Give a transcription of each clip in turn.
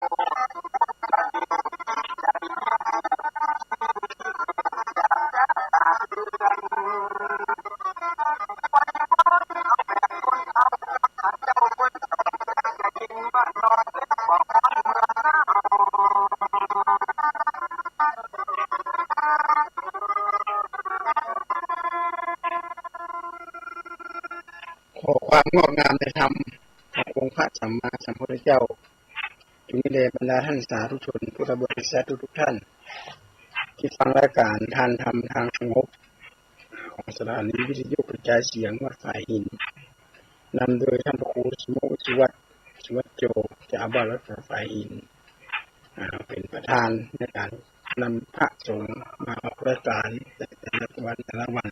ขอความงอกงามในธรรมขององค์พระสัมมาสัมพุทธเจ้าจงมีแด่บรรดาท่านสาธุชนพุทธบริษัททุกท่านที่ฟังรายการทานธรรมทางสงบของสถานีวิทยุกระจายเสียงวัดฝ่ายหินนำโดยท่านพระครูสมุสุวัฒน์สุวัฒโจเจ้าอาวาสวัดฝ่ายหินเป็นประธานในการนำพระสงฆ์มาออกรายการแต่ละวัน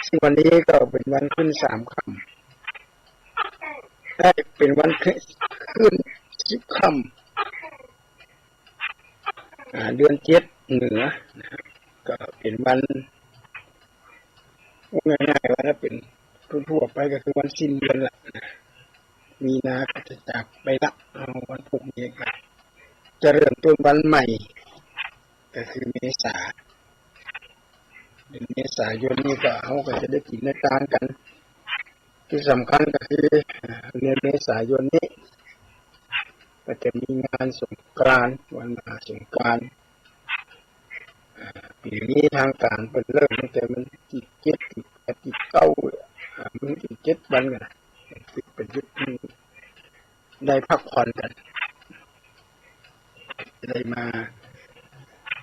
ซึ่งวันนี้ก็เป็นวันขึ้น3 ค่ำได้เป็นวันขึ้น10 ค่ำเดือน7เหนือก็เป็นวันง่ายๆว่าถ้าเป็นทั่วไปก็คือวันสิ้นเดือนละมีนาก็จะจากไปละวันพรุ่งนี้ก็จะเริ่มต้นวันใหม่ก็คือเมษาเดือนเมษายนนี้ก็จะได้กินได้ทานกันที่สำคัญก็คือเดือนเมษายนนี้ก็จะมีงานสงกรานต์วันมหาสงกรานต์ปีนี้ทางการเป็นเริ่มตั้งแต่มันที่7ที่8ที่9มันที่7 วันกันเป็นยุคได้พักผ่อนกันได้มา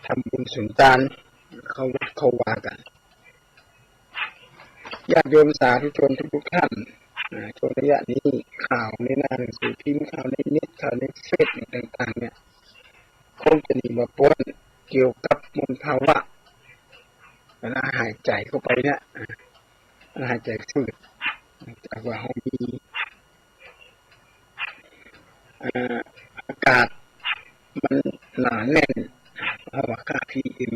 ทำบุญสุนทานเข้าวัดเข้าวากันญาติโยมสาธุชนทุกท่านช่วงระยะนี้ข่าวในหน้าหนังสือพิมพ์ข่าวในเน็ตข่าวในเฟซต่างๆเนี่ยคงจะมีมาป้นเกี่ยวกับมลภาวะเวลาหายใจเข้าไปเนี่ยหายใจฝืดจากว่าเขามีอากาศมันหนาแน่นภาวะค่า PM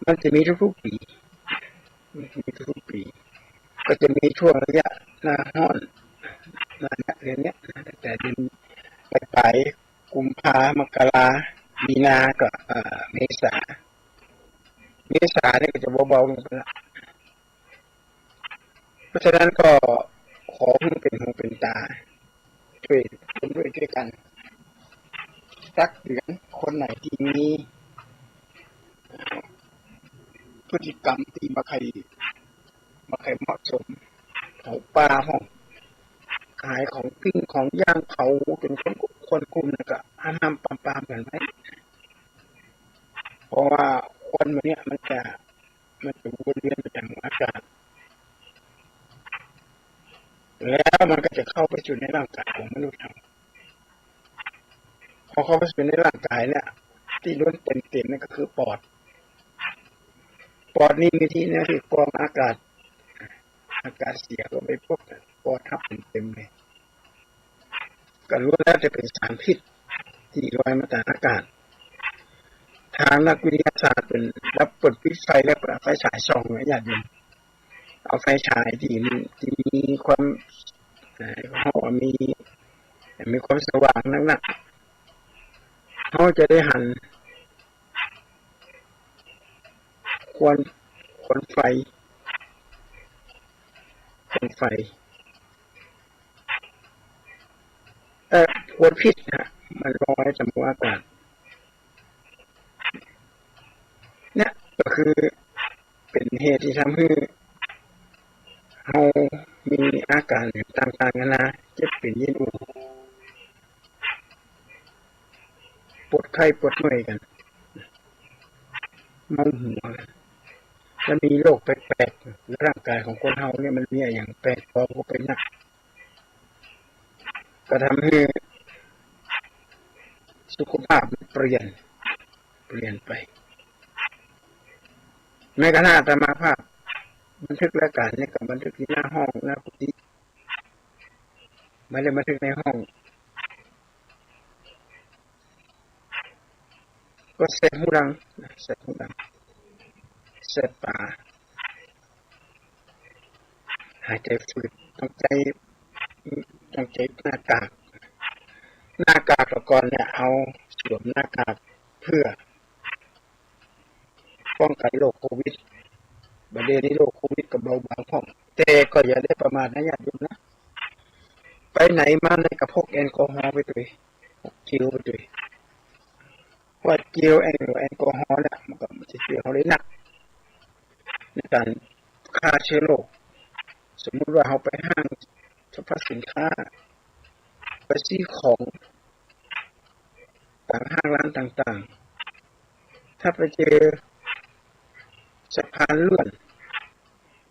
มันจะมีทุกๆปีก็จะมีช่วงระยะหน้าร้อนหน้าเดือนนี้แต่เดือนปลายกุมภามกรามีนาก็เมษาเนี่ยก็จะเบาๆลงไปละเพราะฉะนั้นก็ขอให้เป็นหูเป็นตาช่วยกันสักเดือนคนไหนที่มีพฤติกรรมที่มาใครเหมาะสมเขาปลาห้องขายของปิ้งของย่างเผาจนคนกลุ่มนั่นก็ห้ามปรามกันไว้เพราะว่าคนมันเนี่ยมันจะวนเวียนไปตามอากาศแล้วมันก็จะเข้าไปสู่ในร่างกายของมนุษย์เราพอเข้าไปสู่ในร่างกายเนี่ยที่ล้วนเต็มนั่นก็คือปอดนี่มีที่เนี่ยที่กรองอากาศเสียก็ไปพวกปอดทับเต็มเลยก็รู้แล้วจะเป็นสารพิษที่ลอยมาจากอากาศทางนักวิทยาศาสตร์เป็นรับเปิดปิดไฟแล้วเปิดไฟฉายส่องอย่างเดียวเอาไฟฉายที่มีความมีความสว่างนักเขาจะได้หันควันไฟควันพิษมันลอยจากอากาศเนี่ยก็คือเป็นเหตุที่ทำให้เรามีอาการต่างๆนานาเจ็บเป็นยินอุ่นปวดไข้ปวดเมื่อยกันเมาหัวจะมีโรคแปลกๆร่างกายของคนเราเนี่ยมันมีอย่างแปลกปลอมเข้าไปนักก็ทำให้สุขภาพเปลี่ยนไปแม้กระทั่งอาตมาภาพบันทึกรายการเนี่ยกับบันทึกที่หน้าห้องหน้ากุฏิไม่ได้บันทึกในห้องก็เสพหูดังเสพตาหายใจฝืดต้องใจ ต้องใช้หน้ากากแต่ก่อนเนี่ยเอาสวมหน้ากากเพื่อป้องกันโรคโควิดประเดี๋ยวนี้โรคโควิดก็เบาบางพร้อมแต่ก็อย่าได้ประมาทนะญาติโยมนะไปไหนมาไหนก็พกแอลกอฮอล์ไปด้วยพกเจลไปด้วยเพราะเจลแอลกอฮอล์เนี่ยมันก็จะช่วยเขาได้หนักในการฆ่าเชื้อโรคสมมุติว่าเขาไปห้างสรรพสินค้าไปซื้อของตามห้างร้านต่างๆถ้าไปเจอสะพานเลื่อน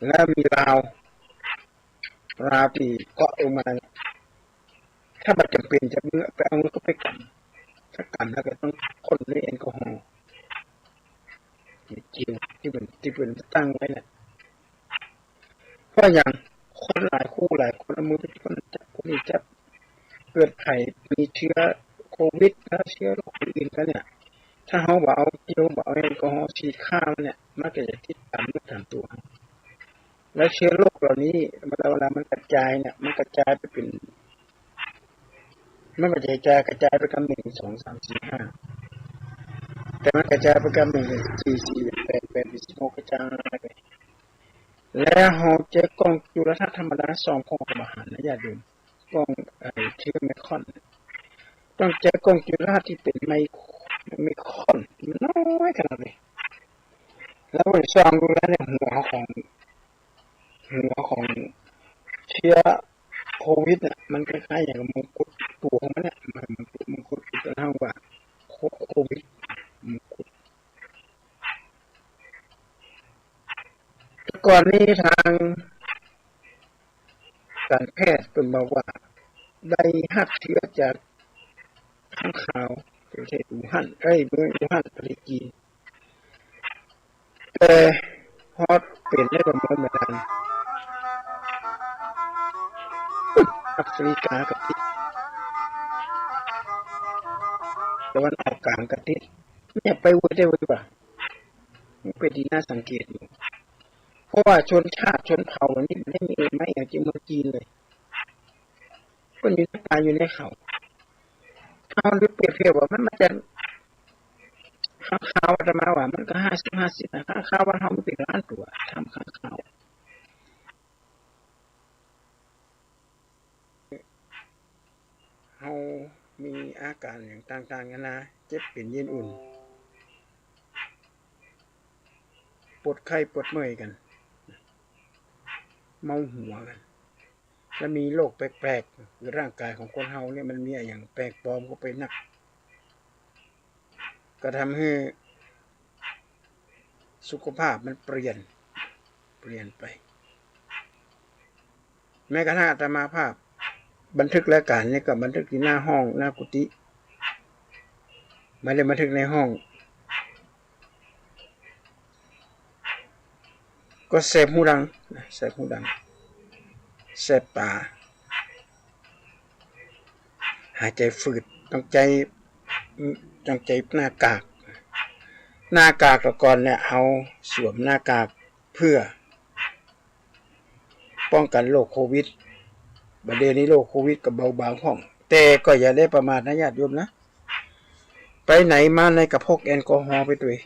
แล้วมีราวที่เกาะลงมาถ้ามันจำเป็นจะไปเอามือก็ไปกันถ้ากันแล้วก็ต้องพ่นด้วยแอลกอฮอล์จิวที่เป็นตั้งไว้น่ะเพราะอย่างคนหลายคนเอามือไปคนจับคนนี้จับเกิดไข้มีเชื้อโควิดแล้วเชื้อโรคอื่นๆกันเนี่ยถ้าเขาบอกเอาจิวบอกเอาแอลกอฮอล์ฉีดฆ่ามันเนี่ยมันก็จะติดตามตัวแล้วเชื้อโรคเหล่านี้เวลามันกระจายเนี่ยมันกระจายไปเป็นมันกระจายไปกัน1 2 3 4 5แต่มันกระจายไปกัน1 4 4 8 8 16กระจายไปแล้วเราเจอกล้องจุลทรรศน์ธรรมดา2 กล้องกับอาหารนะญาติโยมกล้องเชื้อไมครอนต้องเจอกล้องจุลทรรศน์ที่เป็นไมครอนมันน้อยขนาดนี้แล้วไปส่องดูแล้วเนี่ยหัวของเชื้อโควิดเนี่ยมันคล้ายๆอย่างมงกุฎตัวของมันเนี่ยมงกุฎเป็นเท่าว่าโควิดมงกุฎแต่ก่อนนี้ทางการแพทย์เป็นบอกว่าได้หักเชื้อจากข้างข่าวประเทศอู่ฮั่นเมืองอู่ฮั่นประเทศจีนแต่พอเปลี่ยนได้ประมาณนั้นแอฟริกากับติดตะวันออกกลางกับติดไม่ไปเว้ยได้เว้ยป่ะมันเป็นที่น่าสังเกตอยู่เพราะว่าชนชาติชนเผ่าอันนี้มันไม่มีไม่อย่างที่เมืองจีนเลยก็อยู่ในป่าอยู่ในเขาเอาหรือเปรียบเทียบว่ามันจะข้างข่าวจะมาว่ามันก็50-50นะข้างข่าวว่าเขาไม่เป็นล้านตัวทำข้างข่าวเขามีอาการอย่างต่างๆกันนะเจ็บเป็นเย็นอุ่นปวดไข้ปวดเมื่อยกันเมาหัวกันแล้วมีโรคแปลกๆคือร่างกายของคนเฮาเนี่ยมันมีอย่างแปลกปลอมเข้าไปนักก็ทำให้สุขภาพมันเปลี่ยนไปแม้กระทั่งอาตมาภาพบันทึกรายการนี่ก็บันทึกที่หน้าห้องหน้ากุฏิไม่ได้บันทึกในห้องก็เสพหูดังเสพตาหายใจฝืดต้องใจหน้ากากแต่ก่อนเนี่ยเอาสวมหน้ากากเพื่อป้องกันโรคโควิดประเดี๋ยวนี้โรคโควิดก็เบาบางพร้อมแต่ก็อย่าได้ประมาทนะญาติโยมนะไปไหนมาไหนก็พกแอลกอฮอล์ไปด้วย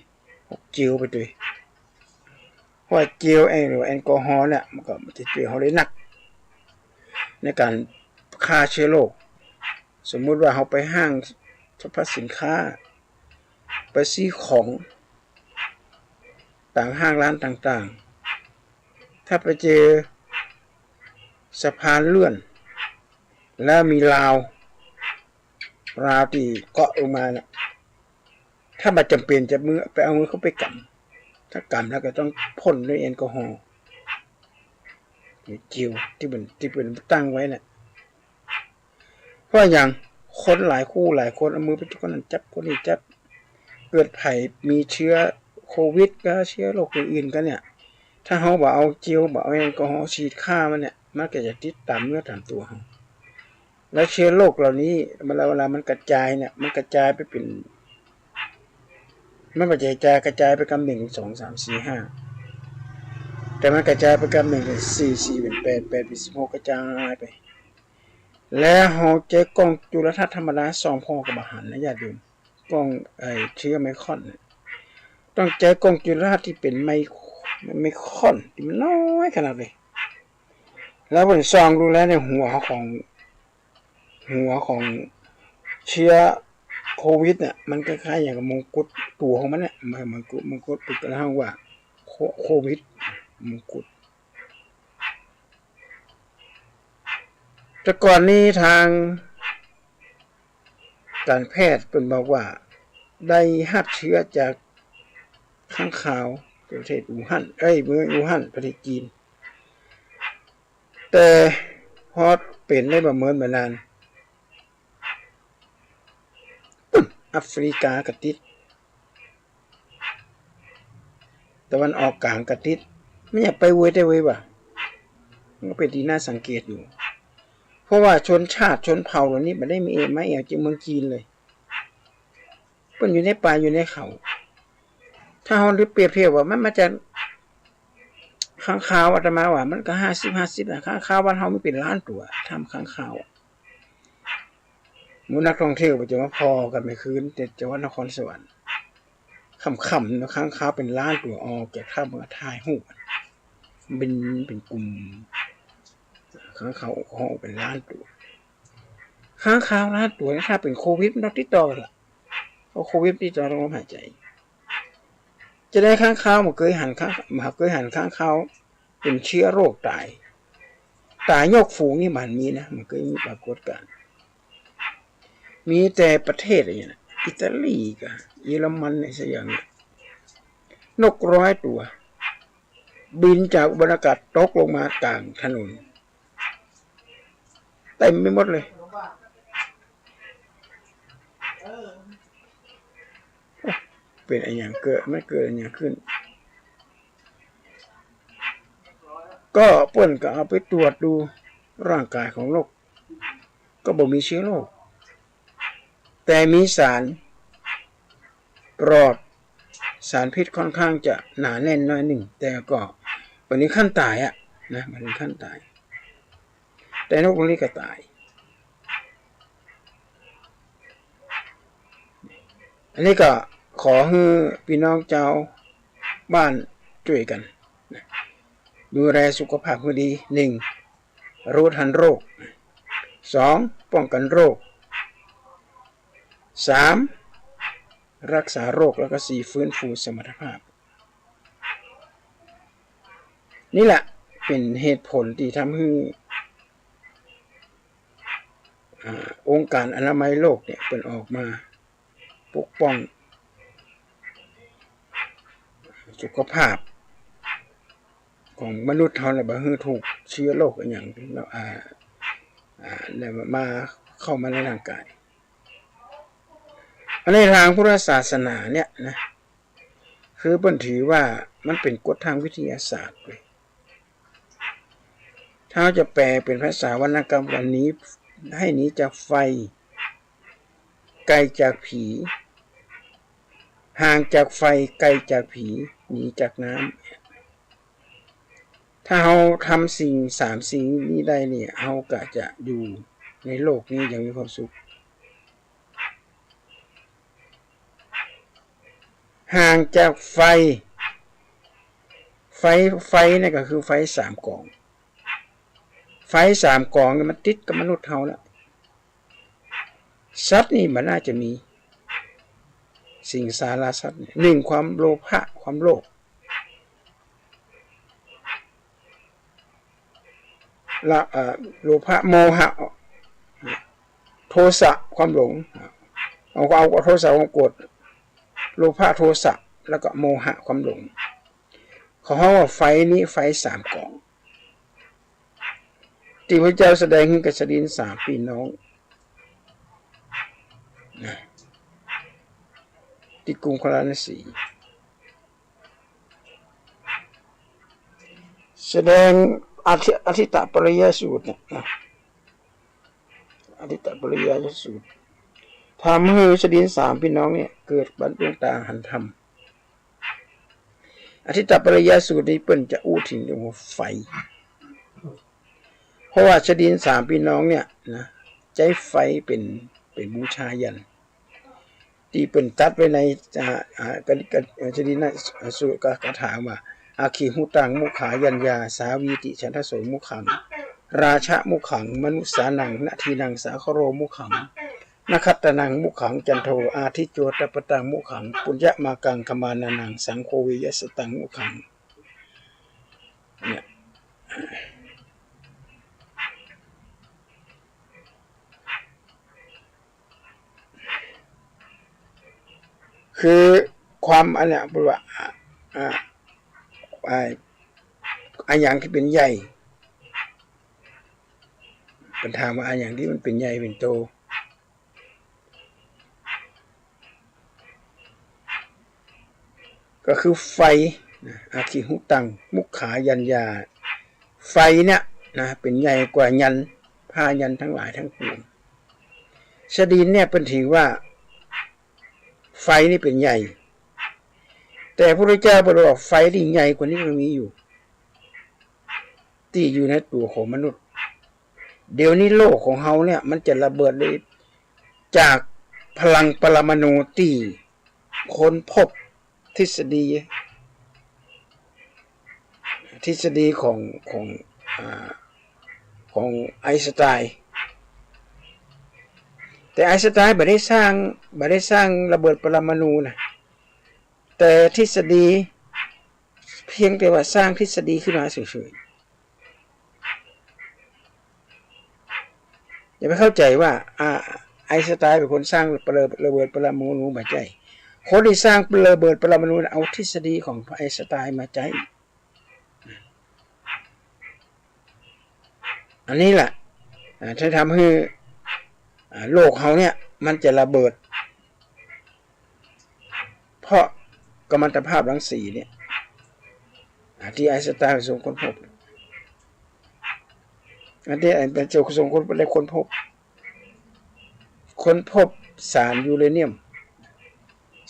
พกเจลไปด้วยเพราะเจลแอลกอฮอล์เนี่ยมันก็จะช่วยเขาได้หนักในการฆ่าเชื้อโรคสมมุติว่าเขาไปห้างสรรพสินค้าไปซื้อของตามห้างร้านต่างๆถ้าไปเจอสะพานเลื่อนแล้วมีราวที่เกาะลงมาเนี่ยถ้ามันจำเป็นจะไปเอามือเข้าไปกันถ้ากันแล้วก็ต้องพ่นด้วยแอลกอฮอล์จิวที่เป็นตั้งไว้เนี่ยเพราะอย่างคนหลายคนเอามือไปคนนั้นจับคนนี้จับเกิดไข้มีเชื้อโควิดก็เชื้อโรคอื่นๆกันเนี่ยถ้าเขาบอกเอาเจลบอกเอาแอลกอฮอล์ฉีดฆ่ามันเนี่ยมันก็จะติดตามเนื้อตามตัวเขาแล้วเชื้อโรคเหล่านี้เวลามันกระจายเนี่ยมันกระจายไปเป็นมันกระจายไปกัน1 2 3 4 5แต่มันกระจายไปกัน1 4 4 8 8 16กระจายไป แล้วเฮาเจอกล้องจุลทรรศน์ธรรมดา2พอกับอาหารนะญาติโยมกล้องเชื้อไมครอนต้องเจอกล้องจุลทรรศน์ที่เป็นไมครอนที่มันน้อยขนาดเลยแล้วเพิ่นส่องดูแล้วในหัวของเชื้อโควิดเนี่ยมันคล้ายๆอย่างกับมงกุฎตัวของมันเนี่ยมงกุฎเป็นกระทั่งว่าโควิดมงกุฎแต่ก่อนนี้ทางการแพทย์เป็นบอกว่าได้รับเชื้อจากข้างคาวประเทศอู่ฮั่นเมืองอู่ฮั่นประเทศจีนแต่พอเป็นได้ประเมินมานานแอฟริกากระติดตะวันออกกลางกระติดไม่อยากไปเว้ยได้เว้ยว่ะมันก็เป็นที่น่าสังเกตอยู่เพราะว่าชนชาติชนเผ่าเหล่านี้มันได้มีไม่เอาจากเมืองจีนเลยเพิ่นอยู่ในป่าอยู่ในเขาถ้าเฮาเปรียบเทียบว่ามันมาจากข้างคาวอาตมาว่ามันก็50นะข้างคาวบ้านเฮามีเป็นล้านตัวทำข้างคาวหมู่นักท่องเที่ยวไปจะมาพอกันไม่คืนแต่จังหวัดนครสวรรค์ค่ำๆนะข้างคาวเป็นล้านตัวออกจากถ้ำมาถ่ายรูปเป็นกลุ่มข้างคาวออกเป็นล้านตัวข้างคาวล้านตัวถ้าเป็นโควิดมันต้องติดต่อกันล่ะเพราะโควิดติดต่อทางลมหายใจจะได้ข้างคาวมาเคยหันข้างคาวเป็นเชื้อโรคตายยกฝูงนี่มันมีนะมันเคยมีปรากฏการณ์มีแต่ประเทศอะไรอย่างนี้อิตาลีกับเยอรมันในสักอย่างนก100 ตัวบินจากบรรยากาศตกลงมากลางถนนเต็มไปหมดเลยเป็นอะไรอย่างเกิดอะไรอย่างขึ้นก็เปิ้นก็เอาไปตรวจดูร่างกายของโรคก็บ่มีเชื้อโรคแต่มีสารปลอดสารพิษค่อนข้างจะหนาแน่นน้อยหนึ่งแต่ก็วันนี้ขั้นตายนะมันขั้นตายแต่นกพวกนี้ก็ตายอันนี้ก็ขอให้พี่น้องเจ้าบ้านช่วยกันดูแลสุขภาพให้ดี1รู้ทันโรค2ป้องกันโรค3รักษาโรคแล้วก็4ฟื้นฟูสมรรถภาพนี่แหละเป็นเหตุผลที่ทำให้องค์การอนามัยโลกเนี่ยเป็นออกมาปกป้องสุขภาพของมนุษย์เราเนี่ยบ่ให้ถูกเชื้อโรคอย่างแล้วมาเข้ามาในร่างกายในทางพุทธศาสนาเนี่ยนะคือเพิ่นถือว่ามันเป็นกฎทางวิทยาศาสตร์เลยถ้าจะแปลเป็นภาษาวรรณกรรมวันนี้ให้หนีจากไฟไกลจากผีห่างจากไฟไกลจากผีหนีจากน้ำถ้าเราทำสิ่ง3สิ่งนี้ได้เนี่ยเราก็จะอยู่ในโลกนี้อย่างมีความสุขห่างจากไฟนี่ก็คือไฟ3 กองไฟ3 กองมันติดกับมนุษย์เราแล้วสัตว์นี่มันน่าจะมีสิ่งสาราสัตว์1ความโลภะความโลภละโลภะโมหะโทสะความหลงเอาโทสะความโกรธโลภะโทสะแล้วก็โมหะความหลงเขาว่าไฟนี้ไฟ3 กองที่พระเจ้าแสดงให้กษัตริย์3 พี่น้องที่กรุงพาราณสีแสดงอธิตปริยสูตรเนี่ยอธิตปริยสูตรทำให้กษัตริย์3 พี่น้องเนี่ยเกิดบรรลุตาหันธรรมอธิตปริยสูตรนี้เปิ้นจะอู้ถึงเรื่องไฟเพราะว่ากษัตริย์3 พี่น้องเนี่ยนะ ใจไฟเป็นบูชายันที่เป็นตัดไว้ในกันจะดีนะสุกกถาว่าอาคีหุตังมุขายัญญาสาวีติฉันทโสมุขังราชะมุขังมนุสานังนาทีนังสาคโรมุขังนคัตตนังมุขังจันโทอาทิโจตปตังมุขังปุญญมากังคมานานังสังโฆวิยสตังมุขังเนี่ยคือความอันเนี้ยแปลว่าอันอย่างที่เป็นใหญ่เป็นถามว่าอันอย่างที่มันเป็นใหญ่เป็นโตก็คือไฟอาคิหุตังมุขายัญญาไฟเนี่ยนะเป็นใหญ่กว่ายันผ้ายันทั้งหลายทั้งปวงชดีนเนี่ยเป็นถือว่าไฟนี่เป็นใหญ่แต่พระพุทธเจ้าบอกว่าไฟที่ใหญ่กว่านี้มันมีอยู่ที่อยู่ในตัวของมนุษย์เดี๋ยวนี้โลกของเฮาเนี่ยมันจะระเบิดเลยจากพลังปรมาณูที่ค้นพบทฤษฎีของไอน์สไตน์แต่ไอน์สไตน์ไม่ได้สร้างระเบิดปรมาณูนะแต่ทฤษฎีเพียงแต่ว่าสร้างทฤษฎีขึ้นมาเฉยๆอย่าไปเข้าใจว่าไอน์สไตน์เป็นคนสร้างระเบิดปรมาณูไม่ใช่คนที่สร้างระเบิดปรมาณูเอาทฤษฎีของไอน์สไตน์มาใช้อันนี้แหละที่ทำให้โลกเขาเนี่ยมันจะระเบิดเพราะกัมมันตภาพรังสีเนี่ยที่ไอน์สไตน์ส่งค้นพบอันที่เป็นเจ้าส่งค้นพบสารยูเรเนียม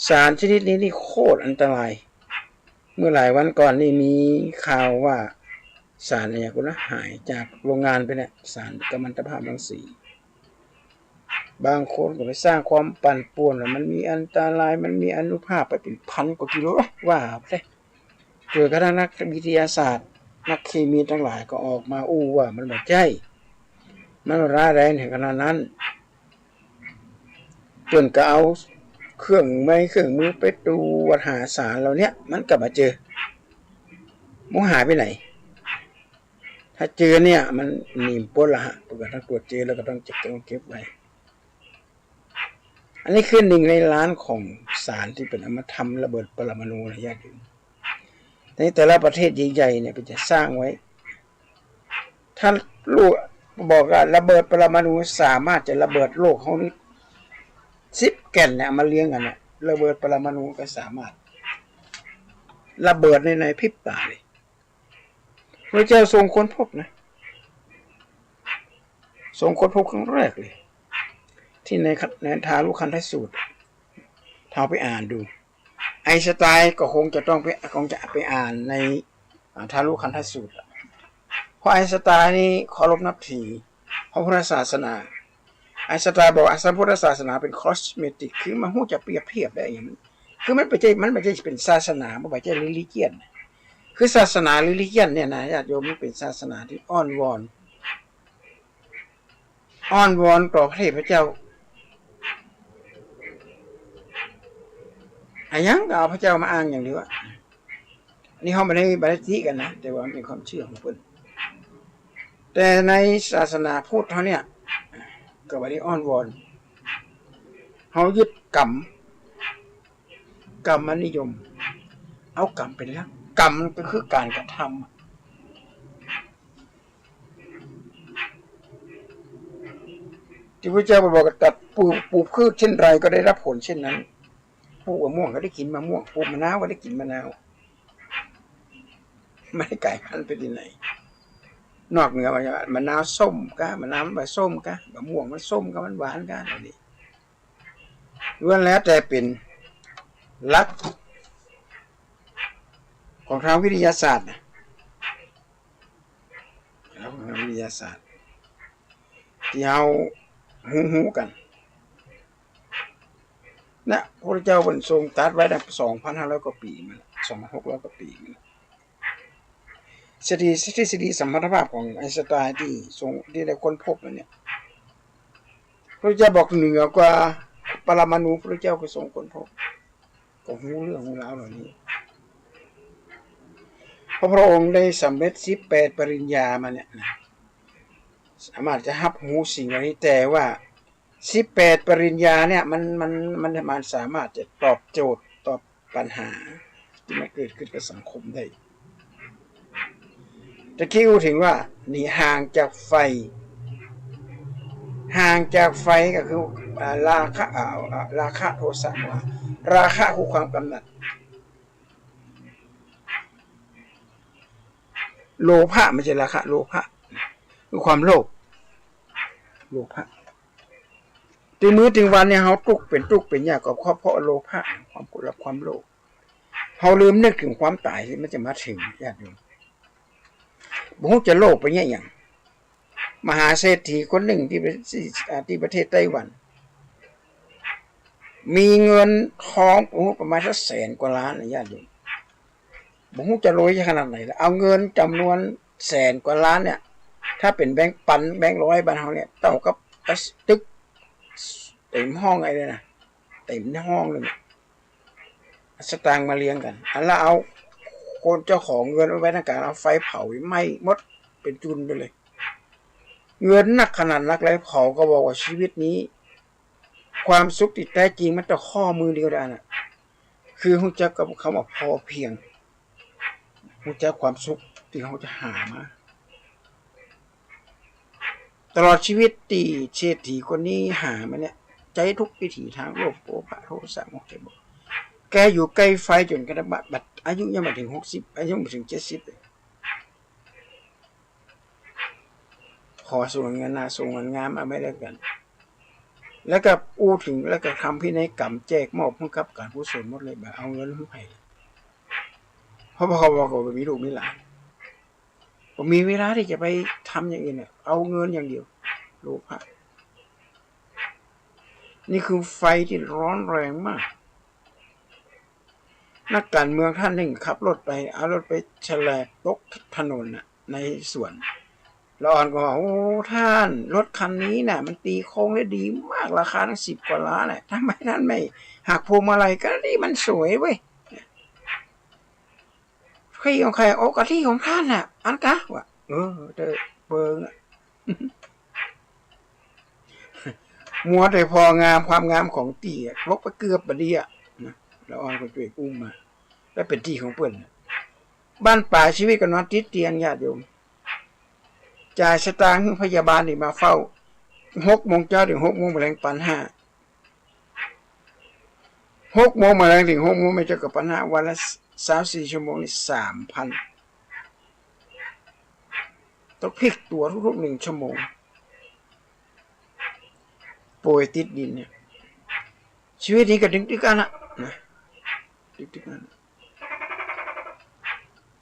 สารชนิดนี้นี่โคตรอันตรายเมื่อหลายวันก่อนนี่มีข่าวว่าสารเนี่ยก็หายจากโรงงานไปเนี่ยสารกัมมันตภาพรังสีบางคนก็ไปสร้างความปั่นป่วนว่ามันมีอันตรายมันมีอนุภาคไปเป็นพันกว่ากิโลว่าไปเกิดกระทั่งนักวิทยาศาสตร์นักเคมีทั้งหลายก็ออกมาอู้ว่ามันไม่ใช่มันร้ายแรงถึงขนาดนั้นจนก็เอาเครื่องมือไปดูวัดหาสารเราเนี้ยมันกลับมาเจอมันหายไปไหนถ้าเจอเนี่ยมันหนีปนละฮะปกติถ้าตรวจเจอแล้วก็ต้องเก็บไว้อันนี้คือหนึ่งในล้านของสารที่เป็นเอามาทำระเบิดปรมาณูนะญาติโยมแต่ละประเทศใหญ่ๆเนี่ยเป็นจะสร้างไว้ถ้าลูกบอกว่าระเบิดปรมาณูสามารถจะระเบิดโลกเขานี่10 แก่นเนี่ยมาเลี้ยงกันเนี่ยระเบิดปรมาณูก็สามารถระเบิดในพริบตาเลยพระเจ้าทรงค้นพบนะทรงค้นพบครั้งแรกเลยที่ในทารุคันธสูตรถ้าไปอ่านดูไอน์สไตน์ก็คงจะไปอ่านในทารุคันธสูตรเพราะไอน์สไตน์นี่เคารพนับถือพระพุทธศาสนาไอน์สไตน์บอกว่าพระพุทธศาสนาเป็นคอสเมติกคือมันหู้จะเปรียบเทียบได้อย่างนั้นคือมันไม่ใช่เป็นศาสนาไม่ใช่ลิลิเกียนคือศาสนาลิลิเกียนเนี่ยนะญาติโยมมันเป็นศาสนาที่อ้อนวอนต่อพระเทพเจ้าอันยังก็เอาพระเจ้ามาอ้างอย่างเดียวนี่เขาไม่ได้บัญญัติกันนะแต่ว่าเป็นความเชื่อของเพิ่นแต่ในศาสนาพุทธเขาเนี่ยก็ไม่ได้อ้อนวอนเขายึดกรรมนิยมเอากรรมเป็นหลักกรรมก็คือการกระทำที่พระเจ้าบอกว่าตัดปลูกพืชเช่นไรก็ได้รับผลเช่นนั้นปลูกมะม่วงก็ได้กินมะม่วงปลูกมะนาวก็ได้กินมะนาวไม่ได้ไก่พันไปที่ไหนนอกเหนือมะนาวส้มกะมะนาวมันส้มกะมะม่วงมันส้มกะมันหวานกะอะไรนี่ล้วนแล้วแต่เป็นหลักของทางวิทยาศาสตร์นะของทางวิทยาศาสตร์ที่เรา หูกันนะพระเจ้าบรรทรงตรัสไว้ตั้ง2,500 กว่าปีมา2,600 กว่าปีมาทฤษฎีสมรรถภาพของไอน์สไตน์ที่ได้ค้นพบเนี่ยพระเจ้าบอกเหนือกว่าปรมาณูพระเจ้าก็ทรงค้นพบก็รู้เรื่องราวเหล่านี้เพราะพระองค์ได้สำเร็จ18 ปริญญามาเนี่ยนะสามารถจะรับรู้สิ่งเหล่านี้แต่ว่า18 ปริญญาเนี่ยมันสามารถจะตอบโจทย์ตอบปัญหาที่มันเกิดขึ้นกับสังคมได้จะคิดถึงว่านี่ห่างจากไฟก็คือราคะโทสะราคะคือความกำหนัดโลภะไม่ใช่ราคะโลภะคือความโลภภะถึงมื้อถึงวันเนี่ยเขาทุกข์เป็นยากก็เพราะโลภะความโกรธความโลภเขาลืมนึกถึงความตายที่มันจะมาถึงญาติโยมบ่ฮู้จะโลภไปเนี่ยอย่างมหาเศรษฐีคนหนึ่งที่ประเทศไต้หวันมีเงินทองประมาณสัก100,000 กว่าล้านนะญาติโยมบ่ฮู้จะรวยขนาดไหนแล้วเอาเงินจำนวน100,000 กว่าล้านเนี่ยถ้าเป็นแบงค์ปันแบงค์100บ้านเฮาเนี่ยเท่ากับตึกเต็มห้องไอ้เลยนะเต็มห้องเลยสตางค์มาเลี้ยงกันแล้วเอาคนเจ้าของเงินไว้ในการเอาไฟเผาไหม้หมดเป็นจุนไปเลยเงินหนักขนาดนักแล้วเขาก็บอกว่าชีวิตนี้ความสุขที่แท้จริงมันจะข้อมือเดียวได้น่ะคือฮู้จักกับคำว่าพอเพียงฮู้จักความสุขที่เขาจะหามาตลอดชีวิตที่เศรษฐีคนนี้หามาเนี่ยใจทุกวิถีทางโลภโทสะโมหะแกอยู่ใกล้ไฟจนกระทั่งบัดอายุยังไม่ถึง60อายุไม่ถึง70เลยขอส่วนเงินส่งเงินงามมาไม่ได้กันแล้วก็ถึงแล้วก็ทำพินัยกรรมแจกมอบให้กับการผู้ส่วนหมดเลยแบบเอาเงินให้เพราะเขาบอกว่ามีลูกมีหลานผมมีเวลาที่จะไปทำอย่างอื่นเนี่ยเอาเงินอย่างเดียวโลภะนี่คือไฟที่ร้อนแรงมากนักการเมืองท่านหนึ่งขับรถไปเอารถไปแฉลบตกถนนน่ะในสวนแล้วอ่อนก็บอกโอ้ท่านรถคันนี้น่ะมันตีโค้งได้ดีมากราคาตั้ง10 กว่าล้านน่ะทำไมท่านไม่หักพวงมาลัยก็ดีมันสวยเว้ยที่ของใครโอ้กะที่ของท่านน่ะอันกะวะเจอเบิงมัวแต่พองามความงามของตีพกไปเกือบบดีอ่ะนะแล้วอ่อนก็ช่วยอุ้มมาแล้วเป็นที่ของเปิ้นบ้านป่าชีวิตก็นอนติดเตียงญาติโยมจ่ายสตางค์พยาบาลนี่มาเฝ้า6 โมงเช้าถึง6 โมงแมลงปัน5 6 โมงแมลงถึง6 โมงไม่เจอกับปัญหาวันละ3-4 ชั่วโมงนี่ 3,000 ต้องพลิกตัวทุกๆ1 ชั่วโมงป่วยติดดินเนี่ยชีวิตนี้ก็ดึกๆกันนะดึกๆกัน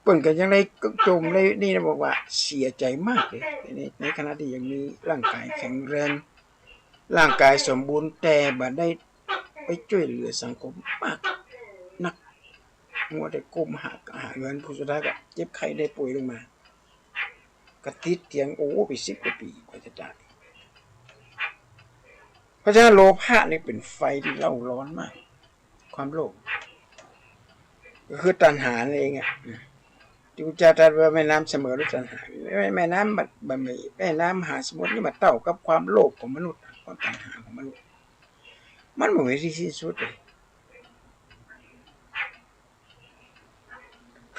เปิ่นกันยังได้จมเลยนี่นะบอกว่าเสียใจมากเลยในขณะที่ยังมีร่างกายแข็งแรงร่างกายสมบูรณ์แต่บ่ได้ไปช่วยเหลือสังคมมากนักมัวแต่ก้มหาเงินผู้สุดท้ายก็เจ็บไข้ได้ป่วยลงมากระติดเตียงไป10 กว่าปีกว่าจะตายเพราะฉะนั้นโลภะนี่เป็นไฟที่เล่าร้อนมากความโลภก็คือตัณหาเองที่พระเจ้าตรัสว่าแม่น้ำเสมอด้วยตัณหาแม่น้ำแม่น้ำมหาสมุทรนี่มันเท่ากับความโลภของมนุษย์ความตัณหาของมนุษย์มันไม่มีที่สิ้นสุดเลย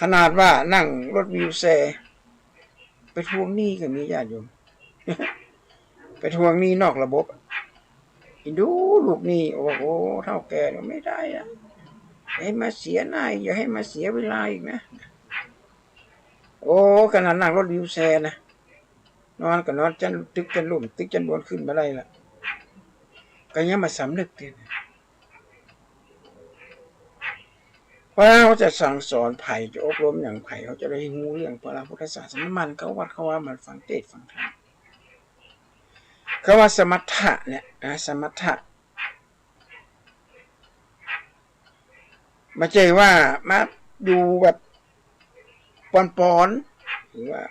ขนาดว่านั่งรถวิวแชร์ไปทวงหนี้ก็มีญาติโยมไปทวงหนี้นอกระบบดูลูกหนี้โอ้โหเท่าแก่ไม่ได้อะให้มาเสียหน้าอย่าให้มาเสียเวลาอีกนะขนาดนั่งรถวิวแชร์นะนอนก็นอนตึกจันลุ่มตึกจันบนขึ้นมาได้ละก็ยังมาสำนึกเลยเพราะเขาจะสั่งสอนไผ่จะอบรมอย่างไผ่เขาจะได้รู้เรื่องพระพุทธศาสนามันเขาวัดเขาว่ามันฟังเทศน์ฟังธรรม ก็ว่าสมถะเนี่ยสมถะไม่ใช่ว่ามาอยู่แบบปอนหรือว่า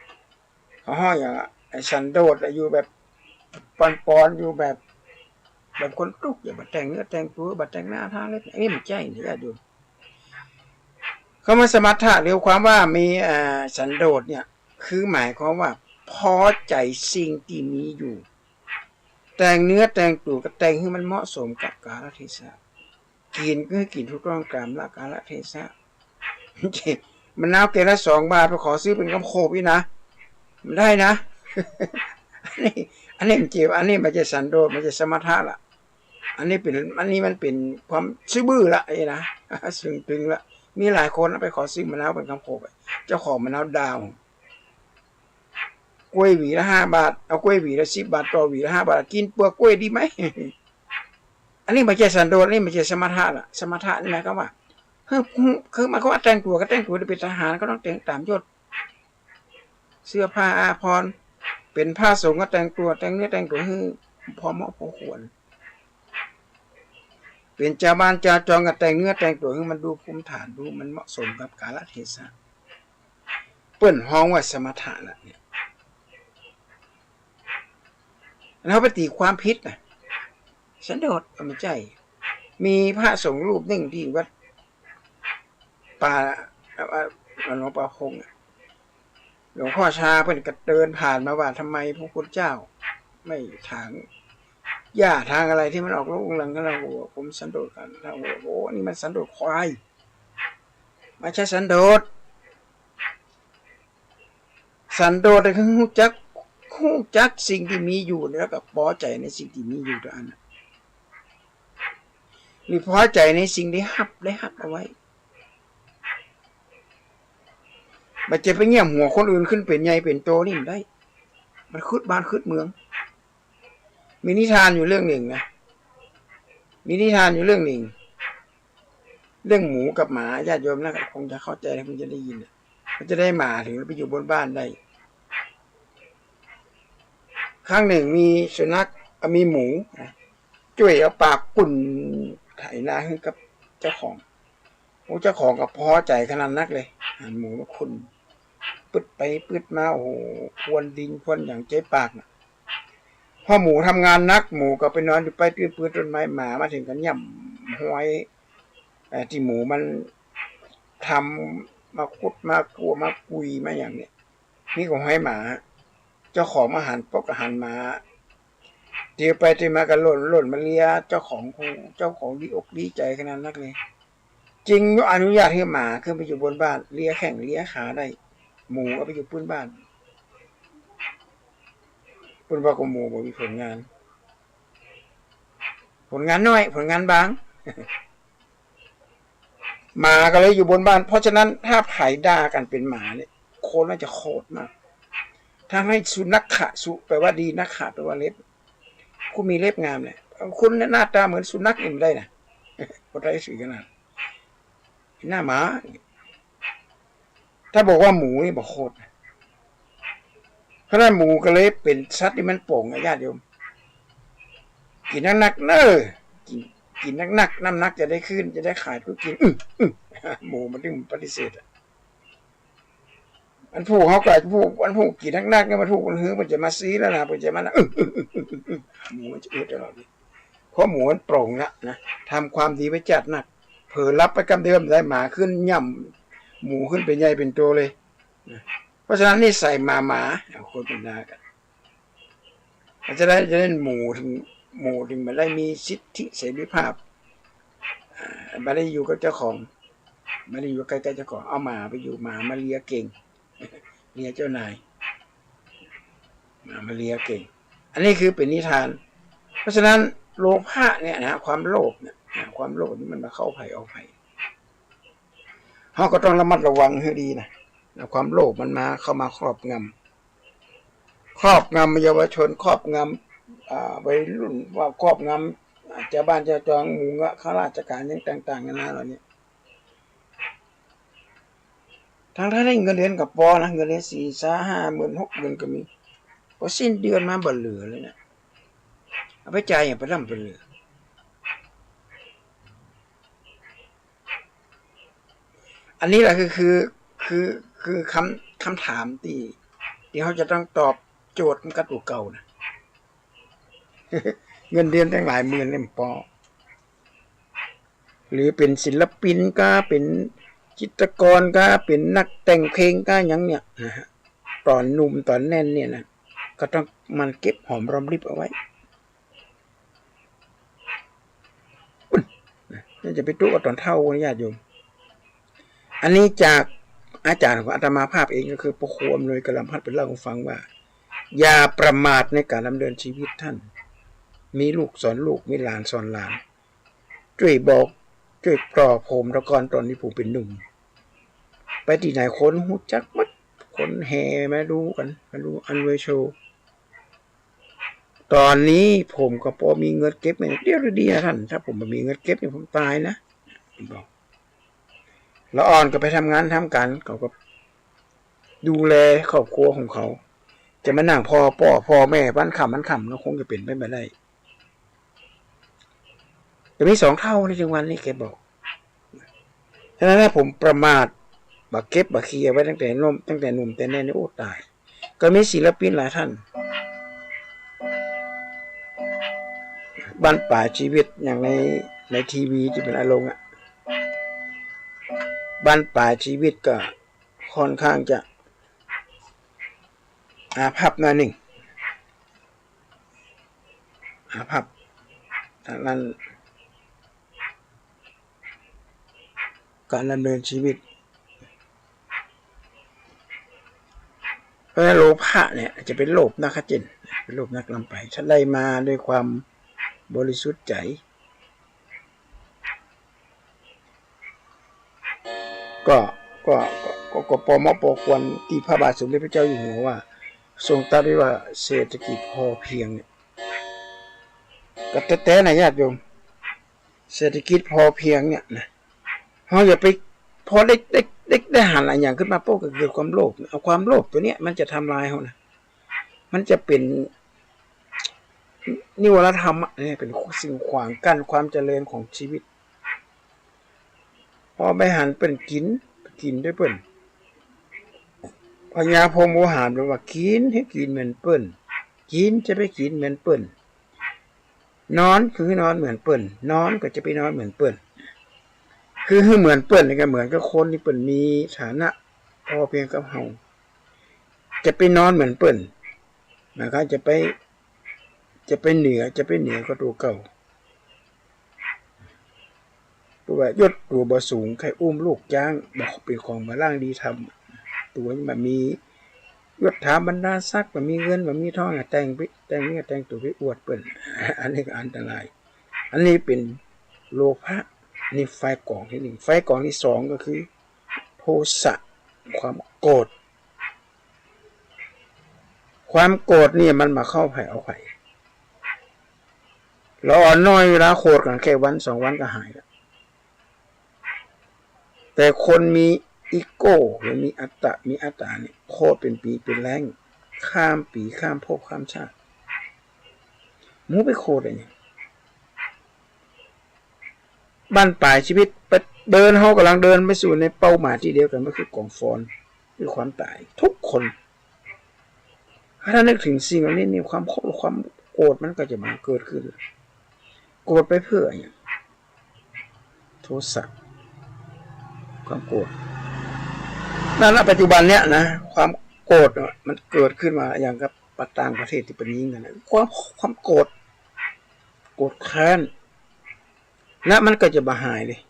เขาห้อยอย่างไอ้สันโดษอยู่แบบปอนอยู่แบบคนตุกอย่ามาแต่งเนื้อแต่งตัวบัดแต่งหน้าทาเล็บนี่มันใช่เนี่ยดูเขามาสมถะเรียกความว่ามีสันโดษเนี่ยคือหมายความว่าพอใจสิ่งที่มีอยู่แต่งเนื้อแต่งตัวก็แต่งให้มันเหมาะสมกับกาลเทศะกินก็ให้กินทุกต้องตามหลักกาลเทศะมันน้ำเกละ2 บาทไปขอซื้อเป็นกำโคบอีนะมันได้นะอันนี้มันเกี่ยวอันนี้มันจะสันโดษมันจะสมถะละอันนี้มันเป็นความซื่อบื้อละไอ้นะซึ่งตึงละมีหลายคนไปขอซื้อมะนาวเป็นกำโคบเจ้าของมะนาวดาวกล้วยหวีละ5 บาทเอากล้วยหวีละ10 บาทต่อหวีละ5 บาทกินเปลือกกล้วยดีไหมอันนี้มันจะสันโดษนี่มันจะสมถะละสมถะนี่หมายความว่าคือมันก็ว่าแต่งตัวก็แต่งตัวเป็นทหารก็ต้องแต่งตามยศเสื้อผ้าอาภรณ์เป็นผ้าสงฆ์ก็แต่งตัวแต่งเนื้อแต่งตัวให้พอเหมาะพอควรเป็นเจ้าบ้านเจ้าจองก็แต่งเนื้อแต่งตัวให้มันดูภูมิฐานดูมันเหมาะสมกับกาลเทศะเปิ้นฮ้องว่าสมถะน่ะเนี่ยแล้วไปตีความผิดนะสันโดษไม่ใช่มีพระสงฆ์รูปหนึ่งที่วัดป่าหลวงป่าพงหลวงพ่อชาเพิ่นก็เดินผ่านมาว่าทำไมพระพุทธเจ้าไม่ทางหญ้าทางอะไรที่มันออกลูกหลังกันเราผมสันโดษกันเราโอ้นี่มันสันโดษควายไม่ใช่สันโดษสันโดษคือฮู้จักสิ่งที่มีอยู่แล้วก็พอใจในสิ่งที่มีอยู่ตัวนั้นหรือพอใจในสิ่งที่ฮับเอาไว้มันจะไปเงี่ยมหัวคนอื่นขึ้นเป็นใหญ่เป็นโตนี่มันได้มันคืดบ้านคืดเมืองมีนิทานอยู่เรื่องหนึ่งนะมีนิทานอยู่เรื่องหนึ่งเรื่องหมูกับหมาญาติโยมนะคงจะเข้าใจคงจะได้ยินมันจะได้หมาถึงไปอยู่บนบ้านได้ครั้งหนึ่งมีสุนัขมีหมูช่วยเอาปากปุ่นไถนาให้กับเจ้าของเจ้าของก็พอใจขนาดนักเลยหันหมูมาคุณปึดไปปึดมาโอ้โหควนดินควนอย่างเจ๊ปากนะพอหมูทำงานนักหมูก็ไปนอนอยู่ไปตื้นปืนต้นไม้หมามาถึงกันย่ำห้อยที่หมูมันทำมาคุดมากลัวมากุยมาอย่างเนี้ยนี่ของให้หมาเจ้าของอาหารปกอาหารหมาเดี๋ยวไปที่มากันหล่นมาเลียเจ้าของดีอกดีใจขนาดนักเลยจริงอนุญาตให้หมาขึ้นไปอยู่บนบ้านเลียแข้งเลียขาได้หมูเอาไปอยู่พื้นบ้านพื้นบ้านของหมูบอกมีผลงานน้อยผลงานบางหมาก็เลยอยู่บนบ้านเพราะฉะนั้นถ้าไผ่ด่ากันเป็นหมาเนี่ยโคนน่าจะโคตรมากถ้าให้สุนัขขะสุแปลว่าดีนักขะแปลว่าเล็บคุณมีเล็บงามเนี่ยคุณหน้าตาเหมือนสุนัขเองได้นะก็ได้สื่อขนาดหน้าหมาถ้าบอกว่าหมูนี่บอกโคตรเพราะนั้นหมูก็เลยเป็นสัตว์ที่มันโป่งญาติโยมกินนักเนอกินนักน้ำหนักจะได้ขึ้นจะได้ขายก็กินหมูมันถึงปฏิเสธมันผูกเขาก็มันผูกกินนักเนี่ยมันผูกมันหื้อมันจะมาซีแล้วนะมันจะมาหมูมันจะอึดตลอดเพราะหมูมันโปร่งละนะทำความดีไปจัดหนักเผลอรับไปกำเดิมได้หมาขึ้นย่ำหมูขึ้นเป็นใหญ่เป็นโตเลยเพราะฉะนั้นนี่ใส่หมาคนเป็นนากันจะได้หมูถึงมันได้มีสิทธิเสรีภาพไม่ได้อยู่กับเจ้าของไม่ได้อยู่ใกล้ๆเจ้าของเอาหมาไปอยู่หมามาเลียเก่งเลียเจ้านายมาเลียเก่งอันนี้คือเป็นนิทานเพราะฉะนั้นโลภะเนี่ยนะความโลภเนี่ยความโลภนี่มันมาเข้าภัยเอาภัยเขาก็ต้องระมัดระวังให้ดีนะความโลภมันมาเข้ามาครอบงำเยาวชนครอบงำวัยรุ่นว่าครอบงำเจ้าบ้านเจ้าจองหมู่ข้าราชการยังต่างๆนานาเหล่านี้ทั้งได้เงินเดือนกับปอนะเงินเดือน4-5 หมื่น 6 หมื่นก็มีพอสิ้นเดือนมาบ่เหลือเลยนะ เอาไปจ่ายอย่างไปร่ำไปเรืออันนี้แหละคือคำถามที่เขาจะต้องตอบโจทย์มันก็ตัวเก่านะเงินเดือนตั้งหลายหมื่นเนี่ยพอหรือเป็นศิลปินก็เป็นจิตรกรก็เป็นนักแต่งเพลงก็อย่างเนี้ยนะฮะตอนหนุ่มตอนแน่นเนี่ยนะก็ต้องมันเก็บหอมรอมริบเอาไว้นี่จะไปตู้กับตอนเท่าญาติโยมอันนี้จากอาจารย์ของอาตมาภาพเองก็คือพระโคมเลยกระลำพัดเป็นเล่าให้ฟังว่าอย่าประมาทในการดำเนินชีวิตท่านมีลูกสอนลูกมีหลานสอนหลานช่วยบอกช่วยปลอบผมแล้วก่อนตอนที่ผมเป็นหนุ่มไปที่ไหนคนหูจักมัดคนแห่มาดูกันมาดูอันเวโชตอนนี้ผมก็พอมีเงินเก็บเดี๋ยวดีนะท่านถ้าผมไม่มีเงินเก็บเนี่ยผมตายนะบอกแล้วอ่อนก็ไปทำงานทำการเขาก็ดูแลครอบครัวของเขาจะมานั่งพ่อแม่บ้านขำก็คงจะเป็นไปไม่ได้จะมี2 เท่าในจังหวัดนี้แกบอกฉะนั้นถ้าผมประมาทบักเก็บบักเคลียไว้ตั้งแต่หนุ่มแต่แน่นี่โอ้ตายก็มีศิลปินหลายท่านบ้านป่าชีวิตอย่างในทีวีที่เป็นอารมณ์อ่ะบ้านป่าชีวิตก็ค่อนข้างจะอาภัพหน่อยหนึ่งอาภัพทางนั้นการดำเนินชีวิตเพราะโลภะเนี่ยจะเป็นโลภนักขจินเป็นโลภนักลำไปถ้าได้มาด้วยความบริสุทธิ์ใจก็ปมปควรที่พระบาทสมเด็จพระเจ้าอยู่หัวว่าทรงตรัสไว้ว่าเศรษฐกิจพอเพียงเนี่ยก็แต่นะญาติโยมเศรษฐกิจพอเพียงเนี่ยนะเราอย่าไปพอได้หันอะไรอย่างขึ้นมาโป้ก็เกิดความโลภเอาความโลภตัวเนี้ยมันจะทำลายเขานะมันจะเป็นนิวรธรรมเนี่ยเป็นสิ่งขวางกั้นความเจริญของชีวิตพอไปหันเป็นกินด้วยเปิ้นพญาพรหมโอหารบอกว่ากินให้กินเหมือนเปิ้นกินจะไปกินเหมือนเปิ้นนอนคือนอนเหมือนเปิ้นนอนก็จะไปนอนเหมือนเปิ้นคือเหมือนเปิ้นนี่ก็เหมือนกับคนที่เปิ้นมีฐานะพอเพียงกับเฮาจะไปนอนเหมือนเปิ้นนะครับจะไปเหนือก็ตัวเก่าตัวยศตัวบ่สูงใครอุ้มลูกจ้างบอกเป็นของมาล่างดีทำตัวนี้มันมียศถาบรรดาศักดิ์มันมีเงินมันมีทองแต่งตัวไปอวดเปิ้นอันนี้ก็อันตรายอันนี้เป็นโลภะนี่ไฟกองที่1ไฟกองที่2ก็คือโทสะความโกรธนี่มันมาเข้าไผ่เอาไผ่เราอ่อนน้อยเวลาโกรธกันแค่วัน2 วันก็หายแล้วแต่คนมีอีโก้หรือมีอัตตาเนี่ยโคตรเป็นปีเป็นแรงข้ามปีข้ามภพข้ามชาติมูไปโคตรอะไรเนี่ยบ้านปลายชีวิตเดินเขากำลังเดินไปสู่ในเป้าหมายที่เดียวกันก็คือกองฟอนคือความตายทุกคนถ้านึกถึงสิ่งเหล่านี้นี่ความโกรธมันก็จะมาเกิดขึ้นโกรธไปเพื่ออย่างโทสะความโกรธนั่นแหละปัจจุบันเนี้ยนะความโกรธมันเกิดขึ้นมาอย่างกับต่างประเทศที่เป็นยิงกันนะความโกรธแค้นและมันก็จะบาหายเลย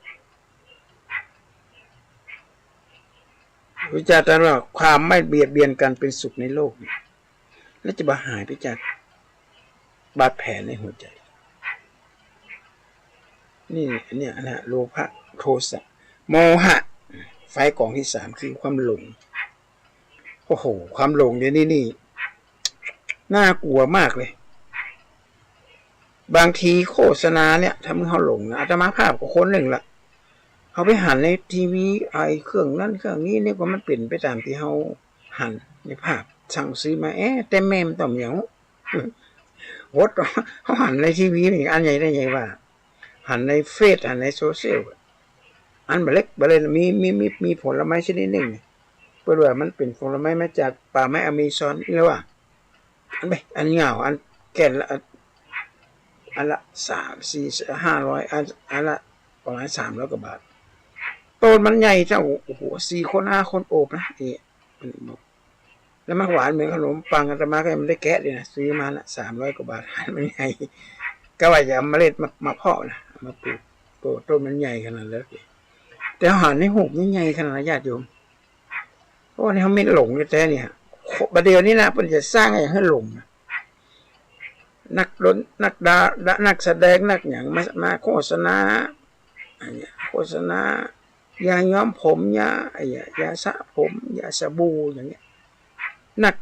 วิจารณ์ว่าความไม่เบียดเบียนกันเป็นสุขในโลกและจะบาหายไปจากบาดแผลในหัวใจนี่เนี่ยนะโลภะโทสะโมหะไฟกองที่3คือความหลงโอ้โหความหลงเนี่ยนี่น่ากลัวมากเลยบางทีโฆษณาเนี่ยทำให้เขาหลงนะอาตมาภาพกับคนหนึ่งละเขาไปหันในทีวีเครื่องนั้นเครื่องนี้เนี่ยก็มันเปลี่ยนไปตามที่เขาหันในภาพสั่งซื้อมาแต่แม่มต่อมเหนียว โหดเขาหันในทีวีนี่อันใหญ่ได้ไงว่าหันในเฟซหันในโซเชียลอันเล็กบะเลยมีผลไม้ชนิดหนึ่งเปิดว่ามันเป็นผลไม้มาจากป่าไม้อเมซอนนี่ว่าอันไปอันเหงาอันแก่นละอันละ300-400-500อันละประมาณ300 กว่าบาทต้นมันใหญ่เจ้าโอ้โห4 คน5 คนโอบนะแล้วมันหวานเหมือนขนมปังอาตมาก็ยังไม่ได้แกะเลยนะซื้อมาละ300 กว่าบาทมันใหญ่ก็ว่าจะเอาเมล็ดมาเพาะนะมาปลูกต้นมันใหญ่ขนาดเลยแต่อาหารในหุบนี่ใหญ่ขนาดญาติโยมเพราะว่านี่เขาไม่หลงเลยแต่เนี่ยประเดี๋ยวนี้นะเพิ่นจะสร้างให้หลงนักดนนักแสดงนักอย่างมาโฆษณาโฆษณายาย้อมผมยาสระผมยาสบู่อย่างเงี้ยนัก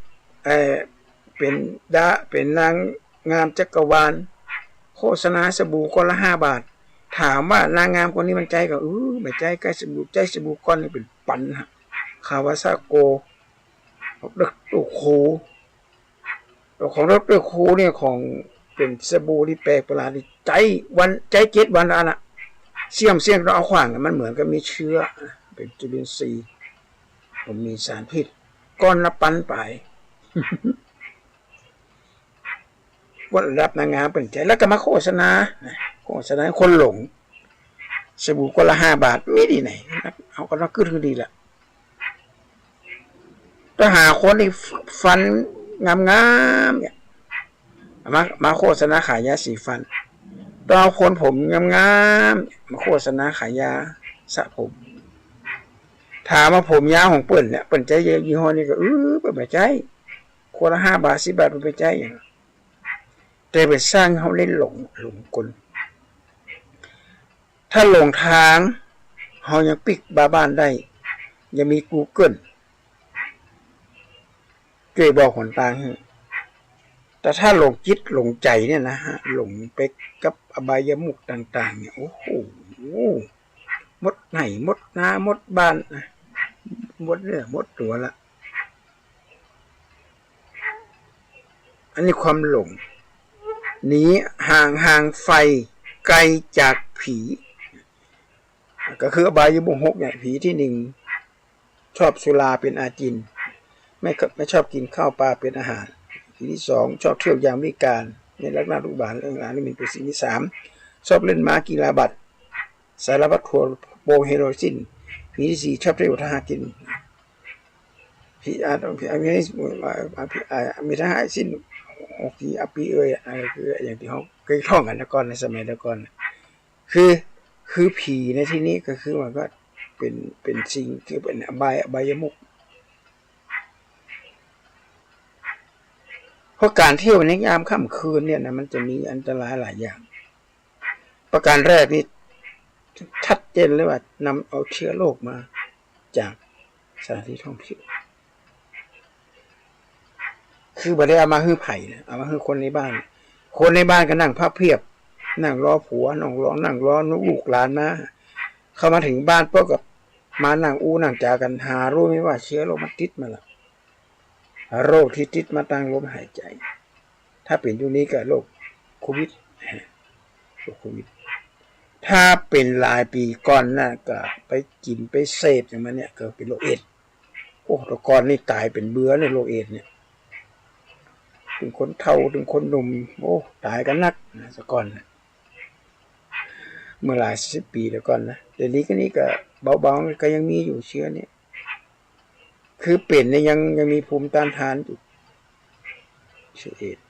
เป็นนางงามจักรวาลโฆษณาสบู่คนละ5 บาทถามว่านางงามคนนี้มันใจก็ไม่ใจใกล้สบู่ใจสบู่ก้อนนี่เป็นปันฮะคาวาซาโกดรคูของดรคูเนี่ยของเป็นสบู่ที่แปลกประหลาดใจ7 วันละนะเสี่ยมเราเอาขวางมันเหมือนกับมีเชื้อเป็นจุลินทรีย์มันมีสารพิษก้อนละปันไปว่าระดับนางงามเป็นใจแล้วก็มาโฆษณาคนหลงสบู่คนละ5 บาทไม่ดีไหนเอาก็ต้องขึ้นดีละถ้าหาคนที่ฟันงามๆเนี่ยมาโฆษณาขายยาสีฟันต้องเอาคนผมงามๆมาโฆษณาขายยาสระผมถามว่าผมยาวของเปิ้นเนี่ยเปิ้นใจยี่ห้อนี้ก็เปิ้นไม่ใจคนละ5 บาท10 บาทเปิ้นไปใจอย่างแต่ไปสร้างเขาเล่นหลงกลถ้าหลงทางเขายังปิกบ้านได้ยังมี Google ช่วยบอกหนทางแต่ถ้าหลงจิตหลงใจเนี่ยนะฮะหลงไปกับอบายมุขต่างๆเนี่ยโอ้โหมดไหนมดนามดบ้านมดเนี่ยมดตัวละอันนี้ความหลงหนีห่างไฟไกลจากผีก็คืออบายมุข6เนี่ยผีที่1ชอบสุราเป็นอาจินไม่ชอบกินข้าวปลาเป็นอาหารผีที่2ชอบเที่ยวยามวิกาลในลักษณะรูปบานเรื่องนี้เป็นสิ่งที่3ชอบเล่นม้ากีฬาบัตรสารพัดทัวร์โปเฮโรซินผีที่4ชอบเที่ยวทหารกินผีมีทหารสิ้นผีอปีอะไรคืออย่างที่เขาเคยท่องกันแต่ก่อนในสมัยแต่ก่อนคือผีในที่นี้ก็คือมันก็เป็นสิ่งคือเป็นอบายมุขเพราะการเที่ยวในยามค่ำคืนเนี่ยนะมันจะมีอันตรายหลายอย่างประการแรกนี่ชัดเจนเลยว่านำเอาเชื้อโรคมาจากสถานที่ท่องเที่ยวคือบ่ได้เอามาฮื้อไผ่นะเอามาฮื้อคนในบ้านก็นั่งพับเพียบนั่งรอผัวนั่งรอลูกหลานมาเข้ามาถึงบ้านพวกกับมานั่งนั่งจากันหารู้ไหมว่าเชื้อโรคมันติดมาแล้วโรคที่ติดมาทางลมหายใจถ้าเป็นอยู่นี้ก็โรคโควิดถ้าเป็นหลายปีก่อนน่ะก็ไปกินไปเสพอย่างมันเนี่ยก็เป็นโรคเอดส์ตะกอนนี่ตายเป็นเบื่อเลยโรคเอดส์เนี่ยถึงคนเฒ่าถึงคนหนุ่มตายกันนักนะตะกอนเมื่อหลาย10 ปีแล้วก่อนนะแต่นี้ก็เบาๆก็ยังมีอยู่เชื้อเนี่ยคือเป็นเนี่ยยังมีภูมิต้านทานอยู่เชื้อเอดส์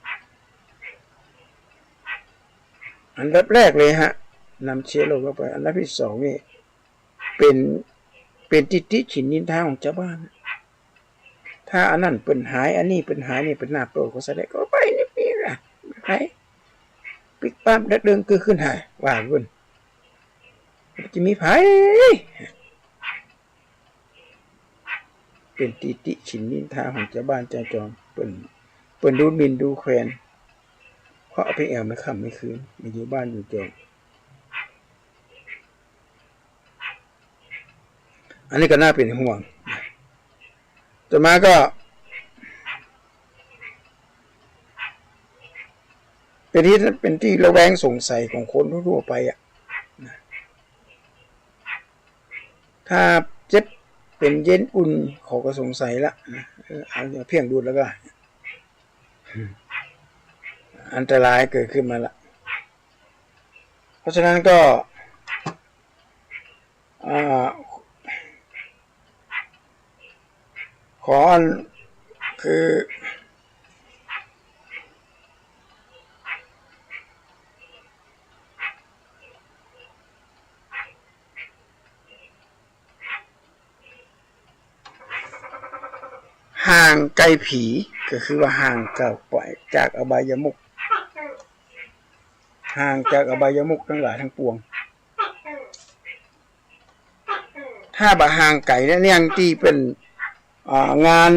อันดับแรกเลยฮะนำเชื้อโรคเข้าไปอันดับที่2นี่เป็นติฉินนินทาของชาวบ้านถ้าอันนั้นเป็นหายอันนี้เป็นหายนี่เป็นหน้าโปรดก็แสดงก็ไปนี่ล่ะไปปิดปั๊บเดินคือขึ้นหายว่าวุ่นจะมีไผเป็นติฉินนินทาของชาวบ้านใจจอมเปิ้นดูหมิ่นดูแคลนเพราะเอาไปแอวไม่ค่ำไม่คืนไม่อยู่บ้านอยู่จอมอันนี้ก็น่าเป็นห่วงต่อมาก็ เป็นที่ระแวงสงสัยของคนทั่วไปอ่ะถ้าเจ็บเป็นเย็นอุ่นเขาก็สงสัยละเอาเพียงดูดแล้วก็อันตรายเกิดขึ้นมาละเพราะฉะนั้นก็ขอคือห่างไกลผีก็คือว่าห่างจากอบายมุขห่างจากอบายมุขทั้งหลายทั้งปวงถ้าบะห่างไกลเนี่ยที่เป็นงาน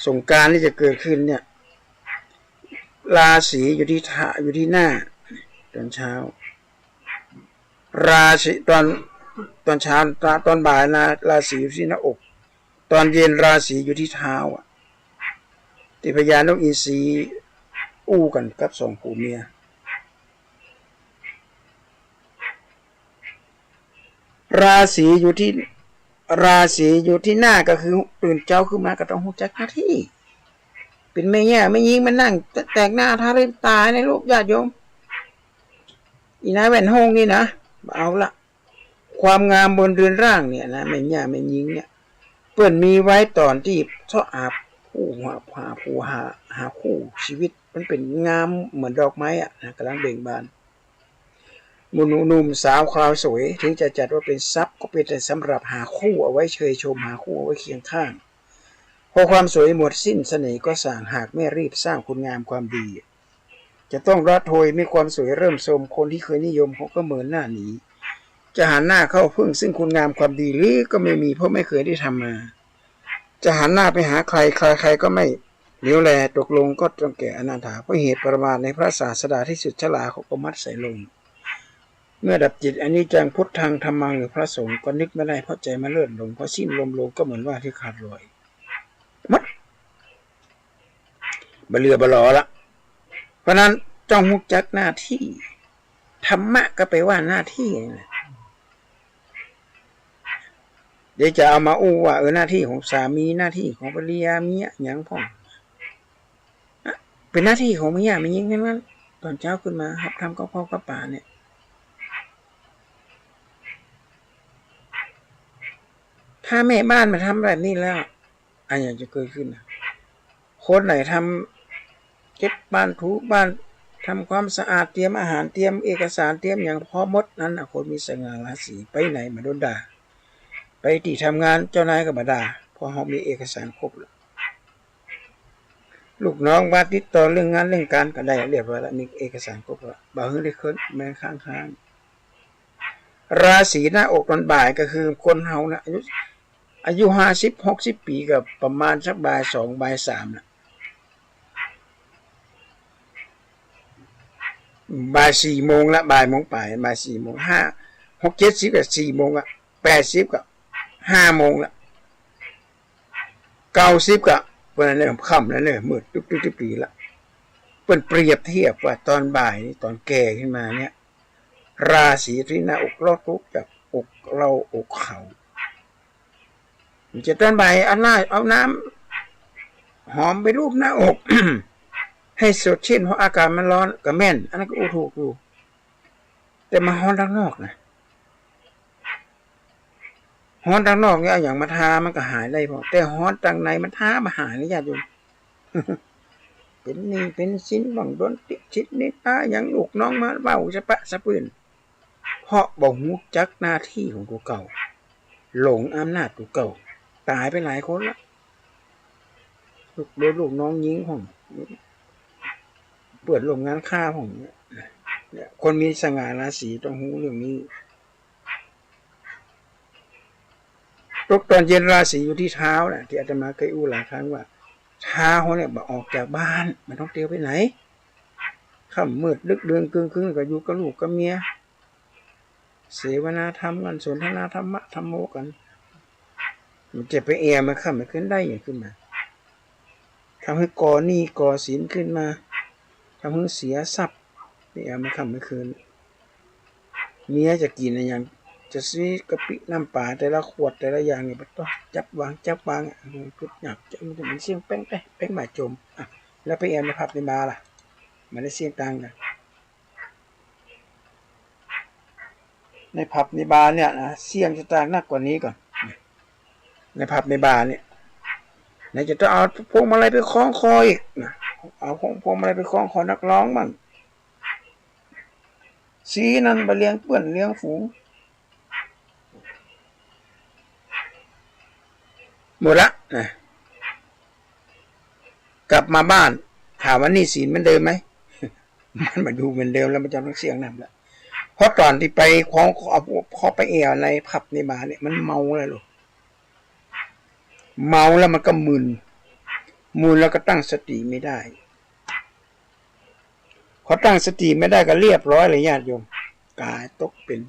สงกรานต์ที่จะเกิดขึ้นเนี่ยราศีอยู่ที่หน้าตอนเช้าราศีตอนเช้าตอนบ่ายนะราศีอยู่ที่หน้าอกตอนเย็นราศีอยู่ที่เท้าที่พญานกอินทรีอู้กันกับสองผัวเมียราศีอยู่ที่หน้าก็คือตื่นเจ้าขึ้นมาก็ต้องหูจักหน้าที่เป็นแม่แย่ไม่ยิงมันนั่งแตกหน้าทาริตายในลูกญาติโยมอีนายแว่นห้องนี่นะเอาละความงามบนเรือนร่างเนี่ยนะแม่แย่ไม่ยิงเนี่ยเปิ่นมีไว้ตอนที่ชอบอาบคู่หาคู่ชีวิตมันเป็นงามเหมือนดอกไม้อะนะกำลังเบ่งบานหนุ่มสาวคราวสวยถึงจะจัดว่าเป็นทรัพย์ก็เป็นแต่สำหรับหาคู่เอาไว้เชยชมหาคู่เอาไว้เคียงข้างพอความสวยหมดสิ้นเสน่ห์ก็ส่างหากไม่รีบสร้างคุณงามความดีจะต้องระโถยมีความสวยเริ่มโทรมคนที่เคยนิยมเขาก็เหมือนหน้าหนีจะหันหน้าเข้าพึ่งซึ่งคุณงามความดีหรือก็ไม่มีเพราะไม่เคยได้ทำมาจะหันหน้าไปหาใครก็ไม่เลี้ยวแลตกลงก็ต้องแก่อนาถาเพราะเหตุประมาทในพระศาสดาที่สุดฉลาดเขาก็มัดใส่ลงเมื่อดับจิตอันนี้จังพุทธังธรรมังหรือพระสงฆ์ก็นึกไม่ได้เพราะใจมาเลื่อนลงเพราะสิ้นลมลงก็เหมือนว่าที่ขาดลอยมัดบเรือบลอละเพราะนั้นต้องมุกจักหน้าที่ธรรมะก็ไปว่าหน้าที่นะเดี๋ยวจะเอามาอู้ว่าหน้าที่ของสามีหน้าที่ของภรรยาเมียอย่างพ่อเป็นหน้าที่ของเมียมันยิ่งนั้นตอนเช้าขึ้นมาครับทำก็พ่อก็ป่าเนี่ยถ้าแม่บ้านมาทำแบบนี้แล้วอะไรจะเกิดขึ้นคนไหนทำเก็บบ้านถูบ้านทำความสะอาดเตรียมอาหารเตรียมเอกสารเตรียมอย่างพอมดนั้นคนมีสง่าราศีไปไหนมาโดนด่าไปที่ทำงานเจ้านายก็มาด่าเพราะเขามีเอกสารครบแล้วลูกน้องว่าติดต่อเรื่องงานเรื่องการก็ได้เรียบร้อยแล้วมีเอกสารครบแล้วบ่าวเฮือได้ขึ้นแม่ข้างราศีหน้าอกตอนบ่ายก็คือคนเฮานะอายุ50-60 ปีกับประมาณสักบ่าย2บ่าย3นะบ่าย4โมงละบ่ายโมงปลายบ่าย4โมง5 6 70กับ4โมงละ80กับ5โมงละ90กับเปิ้นเริ่มค่ำแล้วเนี่ยมืดตึ๊บปีละเปิ้นเปรียบเทียบว่าตอนบ่ายตอนแก่ขึ้นมาเนี่ยราศีที่หน้าอกเราทุกจากอกเราอกเขาจะตอนบ่ายเอาน้ำหอมไปรูปหน้าอก ให้สดชื่นเพราะอากาศมันร้อนก็แม่นอันนั้นก็ถูกอยู่แต่มาฮ้อนด้านนอกนะฮ้อนด้านนอกเนี่ยอย่างมาทามันก็หายได้พอแต่ฮ้อนด้านในมันทามาหายนี่ญาติโยม เป็นนี่เป็นชิ้นบังโดนติดชิดนิดอย่างลูกน้องมาเบ้าจะปะสะปืนเพราะบ่ฮู้จักหน้าที่ของตัวเก่าหลงอำนาจตัวเก่าตายไปหลายคนละลูกน้องยิงของเปิดโรงงานฆ่าของเนี่ยคนมีสง่าราศีต้องรู้เรื่องนี้ตกตอนเย็นราศีอยู่ที่เท้าแหละที่อาตมาเคยอู้หลายครั้งว่าเท้าเนี่ยออกจากบ้านมันต้องเตียวไปไหนค่ำมืดดึกเดือนกึ่งก็อยู่กับลูกกับเมียเสวนาธรรมกันสนทนาธรรมะธรรมโมกันมันจะไปมันค่ำไม่ขึ้นได้อย่างขึ้นมาทำให้ก่อหนี้ก่อสินขึ้นมาทำให้เสียทรัพย์ นี่ไม่ค่ำไม่คืนเมียจะกินอะไรอย่างจะซื้อกะปิน้ำปลาแต่ละขวดแต่ละอย่างเนี่ยต้องจับวางพุดหยักจะมันเสียงแป้งบ่าจมอ่ะแล้วไปในผับในบาร์ล่ะมันได้เสียงตังกันในผับในบาร์เนี่ยนะเสียงจะต่างนักกว่านี้ก่อนในผับในบาร์เนี่ยไหนจะต้องเอาพวงมาลัยไปคล้องคออีกนะเอาพวงมาลัยไปคล้องคอนักร้องบ้างสีนั้นไปเลี้ยงเพื่อนเลี้ยงฝูงหมดละนะกลับมาบ้านถามว่านี่ศีลเหมือนเดิมไหมมันมาดูเหมือนเดิมแล้วมันจะต้องเสียงนั่นแหละเพราะตอนที่ไปคล้องพอไปในผับในบาร์เนี่ยมันเมาแล้วลูกเมาแล้วมันก็มึนแล้วก็ตั้งสติไม่ได้พอตั้งสติไม่ได้ก็เรียบร้อยเลยญาติโยมกายตกเป็น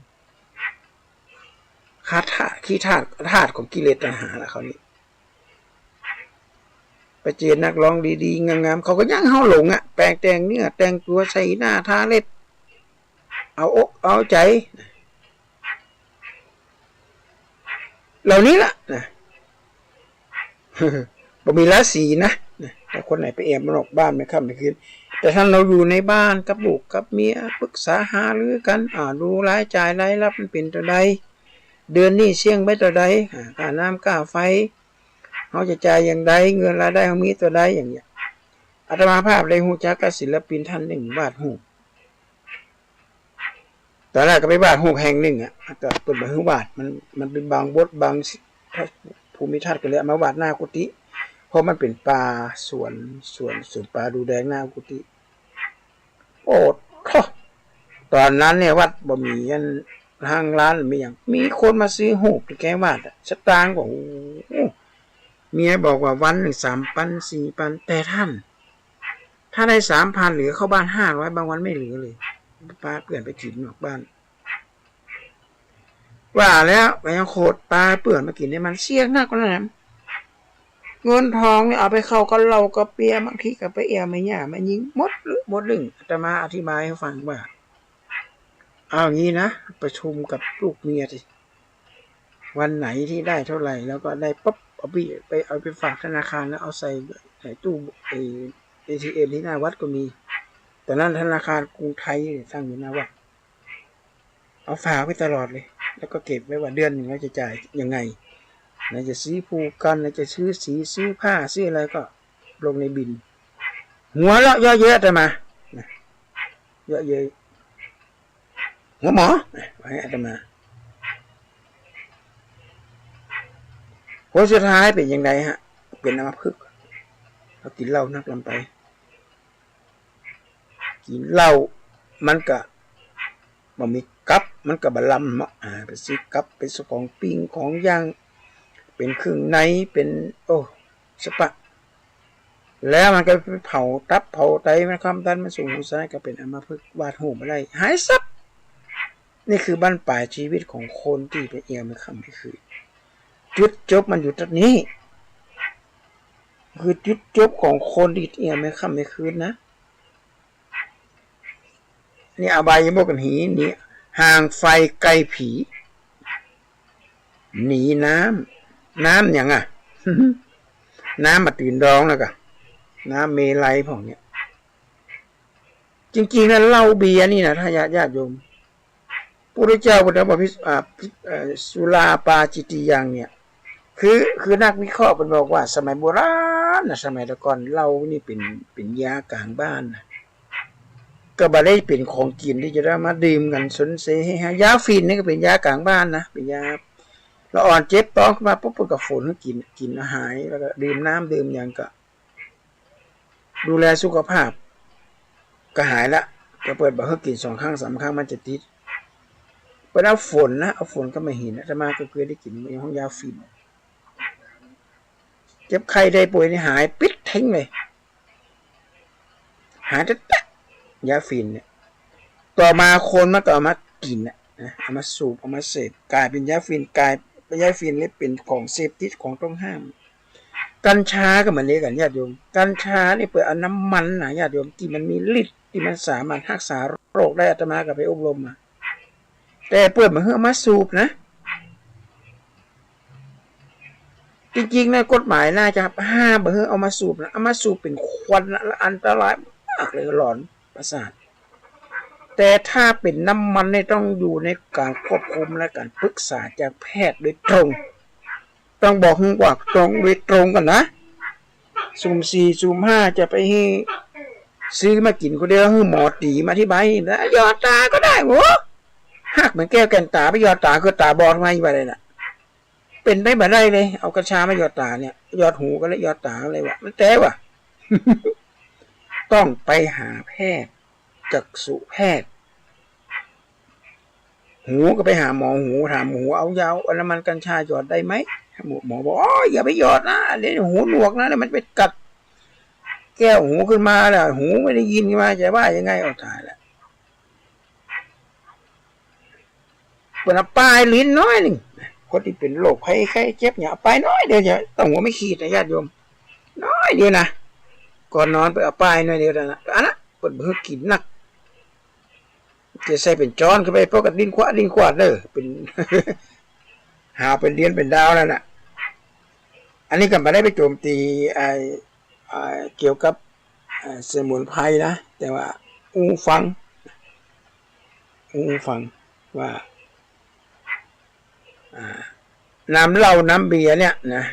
ขี้ธาตุของกิเลสตัณหาละเขานี่ไปเจอนักร้องดีๆงามๆเขาก็ยังเฮาหลงอ่ะแปลงแต่งเนื้อแต่งตัวใส่หน้าทาเล็บเอาอกเอาใจเหล่านี้ล่ะนะบ่มีราศีนะแต่คนไหนไปแอบมันออกบ้านไม่ค่ำไม่คืนแต่ถ้าเราอยู่ในบ้านกับลูกกับเมียปรึกษาหารือกันดูรายจ่ายรายรับมันเป็นตัวใดเดือนนี้เสี่ยงไปตัวใดค่าน้ำค่าไฟเขาจะจ่ายอย่างใดเงินรายได้เขามีตัวใดอย่างเงี้ยอาตมาภาพเลยหูจักกับศิลปินท่านหนึ่งวาดหูตอนแรกก็ไปวาดหูแห่งหนึ่งก็เปิดมาให้วาดมันเป็นบางบทบางภูมิทัศน์กันเลยมาวาดหน้ากุฏิเพราะมันเป็นป่าสวนป่าดูแดงหน้ากุฏิโอ้ตอนนั้นเนี่ยวัดบ่มีทางร้านมีอย่างมีคนมาซื้อหูไปแก้วาดสตางค์ก็เมียบอกว่าวันหนึ่ง3,000 4,000แต่ถ้าได้3,000เหลือเข้าบ้าน500บางวันไม่เหลือเลยปลาเกลื่อนไปกินนอกบ้านว่าแล้วไปยังโคตรปลาเปื่อนมากินเนี่ยมันเสี่ยงนักกว่านั้นเงินทองเนี่ยเอาไปเข้ากับเรากับเปียบางทีกับไปแอไม่ย่ามายิงหมดลึงอาตมาอธิบายให้ฟังว่าเอางี้นะประชุมกับลูกเมียสิวันไหนที่ได้เท่าไหร่แล้วก็ได้ปั๊บเอาไปฝากธนาคารแล้วเอาใส่ตู้ATM ที่หน้าวัดก็มีแต่นั้นธนาคารกรุงไทยตั้งอยู่หน้าวัดเอาฝากไว้ตลอดเลยแล้วก็เก็บไว้ว่าเดือนหนึ่งเราจะจ่ายยังไงไหนจะซื้อผูกกันไหนจะซื้อสีซื้อผ้าซื้ออะไรก็ลงในบินหัวเราะเยอะแยะแต่มาเยอะเยอะหัวหมอไว้แต่มาผลสุดท้ายเป็นยังไงฮะเป็นอัมพฤกษ์เรากินเหล้านักลำไปกินเหล้ามันก็บ่มีกับมันก็บะลำไปซื้อกับเป็นสของปิ้งของย่างเป็นเครื่องในเป็นสปะแล้วมันก็ไปเผาตับเผาไตมันความดันมันสูงซ้ายก็เป็นอัมพฤกษ์วาดหูอะไรหายซับนี่คือบั้นปลายชีวิตของคนที่ไปเอี่ยมไม่ค่ำไม่คืนจุดจบมันอยู่ตรงนี้คือจุดจบของคนที่เอี่ยมไม่ค่ำไม่คืนนะนี่อบายมุกกันหีนี่ห่างไฟไกลผีหนีน้ำอย่างน้ำมาตื่นร้องแล้วก็น้ำเมลัยพวกเนี้ยจริงๆนะเหล้าเบียร์นี่นะถ้าญาติโยมพระพุทธเจ้าบอกว่าสุราปาจิตติยังเนี่ยคือนักวิเคราะห์เป็นบอกว่าสมัยโบราณนะสมัยตะก่อนเหล้านี่เป็นยากลางบ้านนะก็บ่ได้เป็นของกินที่จะได้มาดื่มกันสนเสให้ฮะยาฟินนี่ก็เป็นยากลางบ้านนะเป็นยาเราอ่อนเจ็บท้องขึ้นมาปุ๊บก็ฝนกินอาหารแล้วก็ดื่มน้ำดื่มอย่างก็ดูแลสุขภาพก็หายละก็เปิดบ่ให้กิน2 ครั้ง 3 ครั้งมันจะติดไปเอาฝนนะเอาฝนก็ไม่เห็นอาตมาก็เคยได้กินในห้องยาฟินเจ็บไข้ได้ป่วยนี่หายปิดทิ้งเลยหายแต่ยาฟินเนี่ยต่อมาคนมันก็เอามากินนะเอามาสูบเอามาเสพกลายเป็นยาฟินกลายเป็นยาฟินเลยเป็นของเสพติดของต้องห้าม กัญชาก็เหมือนนี้กันญาติโยมกัญชานี่เปิดเอาน้ำมันนะญาติโยมที่มันมีฤทธิ์ที่มันสามารถรักษาโรคได้อาตมาก็ไปอบรมมาแต่เปิดมาเพื่อมาสูบนะจริงๆนะกฎหมายน่าจะห้ามเพื่อเอามาสูบนะเอามาสูบเป็นควันและอันตรายมากเลยหลอนประสาทแต่ถ้าเป็นน้ำมันเนี่ยต้องอยู่ในการควบคุมและการปรึกษาจากแพทย์โดยตรงต้องบอกว่าตรงโดยตรงกันนะสุ่มสี่สุ่มห้าจะไปให้ซื้อมากินคนเดียวให้หมอตีมาที่ใบนะยอดตาก็ได้โว้หักเหมือนแก้วแก่นตาไปยอดตาคือตาบอดมาอยู่อะไรน่ะเป็นได้แบบไรเลยเอากัญชามาหยอดตาเนี่ยหยอดหูก็เลยหยอดตาอะไรวะมันแต่วะ ต้องไปหาแพทย์จักษุแพทย์หูก็ไปหาหมอหูถามหูเอายาวน้ำมันกัญชาหยอดได้ไหมหมอบอกอ๋ออย่าไปหยอดนะเดี๋ยวหูหนวกนะเดี๋ยวมันไปกัดแก้วหูขึ้นมาแล้วหูไม่ได้ยินขึ้นมาจะว่ายังไงเอาตายแล้วเป็นปลายลิ้นน้อยหนึ่งคนที่เป็นโรคไข้เจ็บเนี่ยไปน้อยเดียวจะต้องหัวไม่ขีดนะญาติโยมน้อยเดียวนะก่อนนอนไปเอาปลายน้อยเดียวนะอันนั้นเปิดเพื่อกินนักจะใส่เป็นจอนเข้าไปเพราะกับดินขวาดเลยเป็น หาเป็นเดียนเป็นดาวแล้วน่ะอันนี้ก็ไม่ได้ไปโจมตีเกี่ยวกับสมุนไพรนะแต่ว่าฟังว่าน้ำเหล้าน้ำเบียร์เนี่ยนะ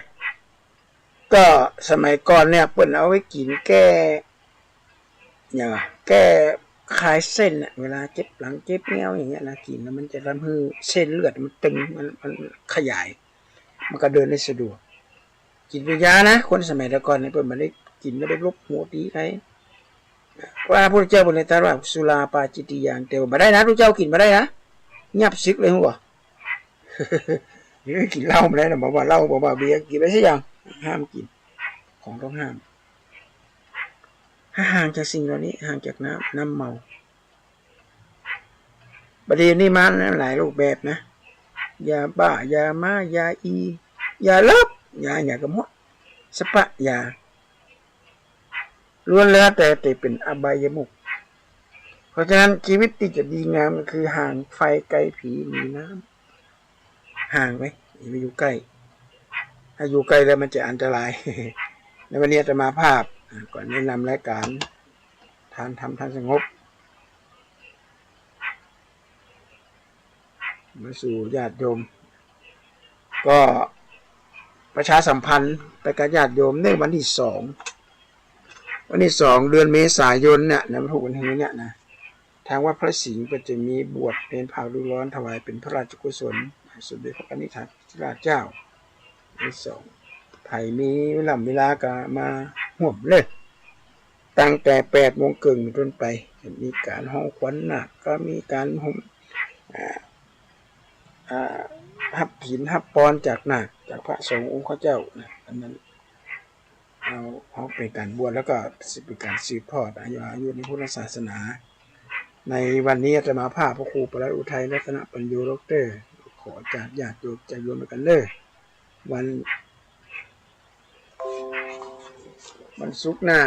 ก็สมัยก่อนเนี่ยเปิ่นเอาไว้กินแก้อย่างแก้คลายเส้นเวลาเจ็บหลังเจ็บแนวอย่างเงี้ยนะกินแล้วมันจะทำให้เส้นเลือดมันตึงมันขยายมันก็เดินได้สะดวกกินเป็นยานะคนสมัยก่อนเนี่ยเปิ่นไม่ได้กินไม่ได้ลบหัวตีใครว่าพระเจ้าบนในตรัสว่าสุราปาจิตติยางเตวมาได้นะพระเจ้ากินมาได้นะเงียบซึกเลยหัวนี่กินเหล้ามาได้นะบอกว่าเหล้าบอกว่าเบียร์กินได้ใช่ยังห้ามกินของต้องห้ามห่างจากสิ่งเหล่านี้ห่างจากน้ำเมาประเดี๋ยวนี้มันหลายรูปแบบนะยาบ้ายามายาอียาเลิบยาอย่างกระมดสปะยาล้วนแล้วแต่เป็นอบายมุขเพราะฉะนั้นชีวิตที่จะดีงามคือห่างไฟไกลผีมีน้ำห่างไหมอย่าไปอยู่ใกล้ถ้าอยู่ใกล้แล้วมันจะอันตรายในวันนี้จะมาภาพก่อนแนะนำรายการทานสงบมาสู่ญาติโยมก็ประชาสัมพันธ์ไปกับญาติโยมในวันที่2เดือนเมษายนเนี่ยนะวันที่เนี่ยนะทางวัดพระสิงห์ก็จะมีบวชเป็นเผาฤดูร้อนถวายเป็นพระราชกุศลสมเด็จพระนิธิราชเจ้าที่2ไผ่มีเวลาก็มาห่วมเลยตั้งแต่8 โมงครึ่งต้นไปมีการห้องขวัญหนักก็มีการห่มหับหินหับปอนจากหนักจากพระสงฆ์องค์ข้าเจ้านะอันนั้นเอาเป็นการบวชแล้วก็เป็นการสืบทอดอายุในพุทธศาสนาในวันนี้จะมาภาพพระครูปลัดอุทัยรัตนปัญโยดร.ขอจากญาติโยมจะโยมกันเลยวันศุกร์หน้า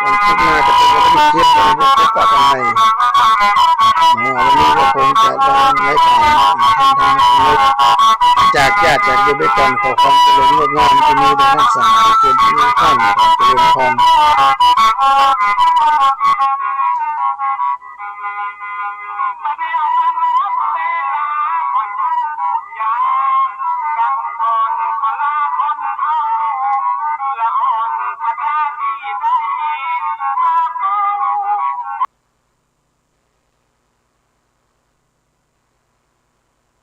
จะเป็นวันที่7ของพระป่ากันในวันนี้ก็คงจะได้รายการทางจากญาติจากโยมด้วยกันขอความเจริญงดงามที่มีในท่านสาธุชนที่ท่านเจริญพร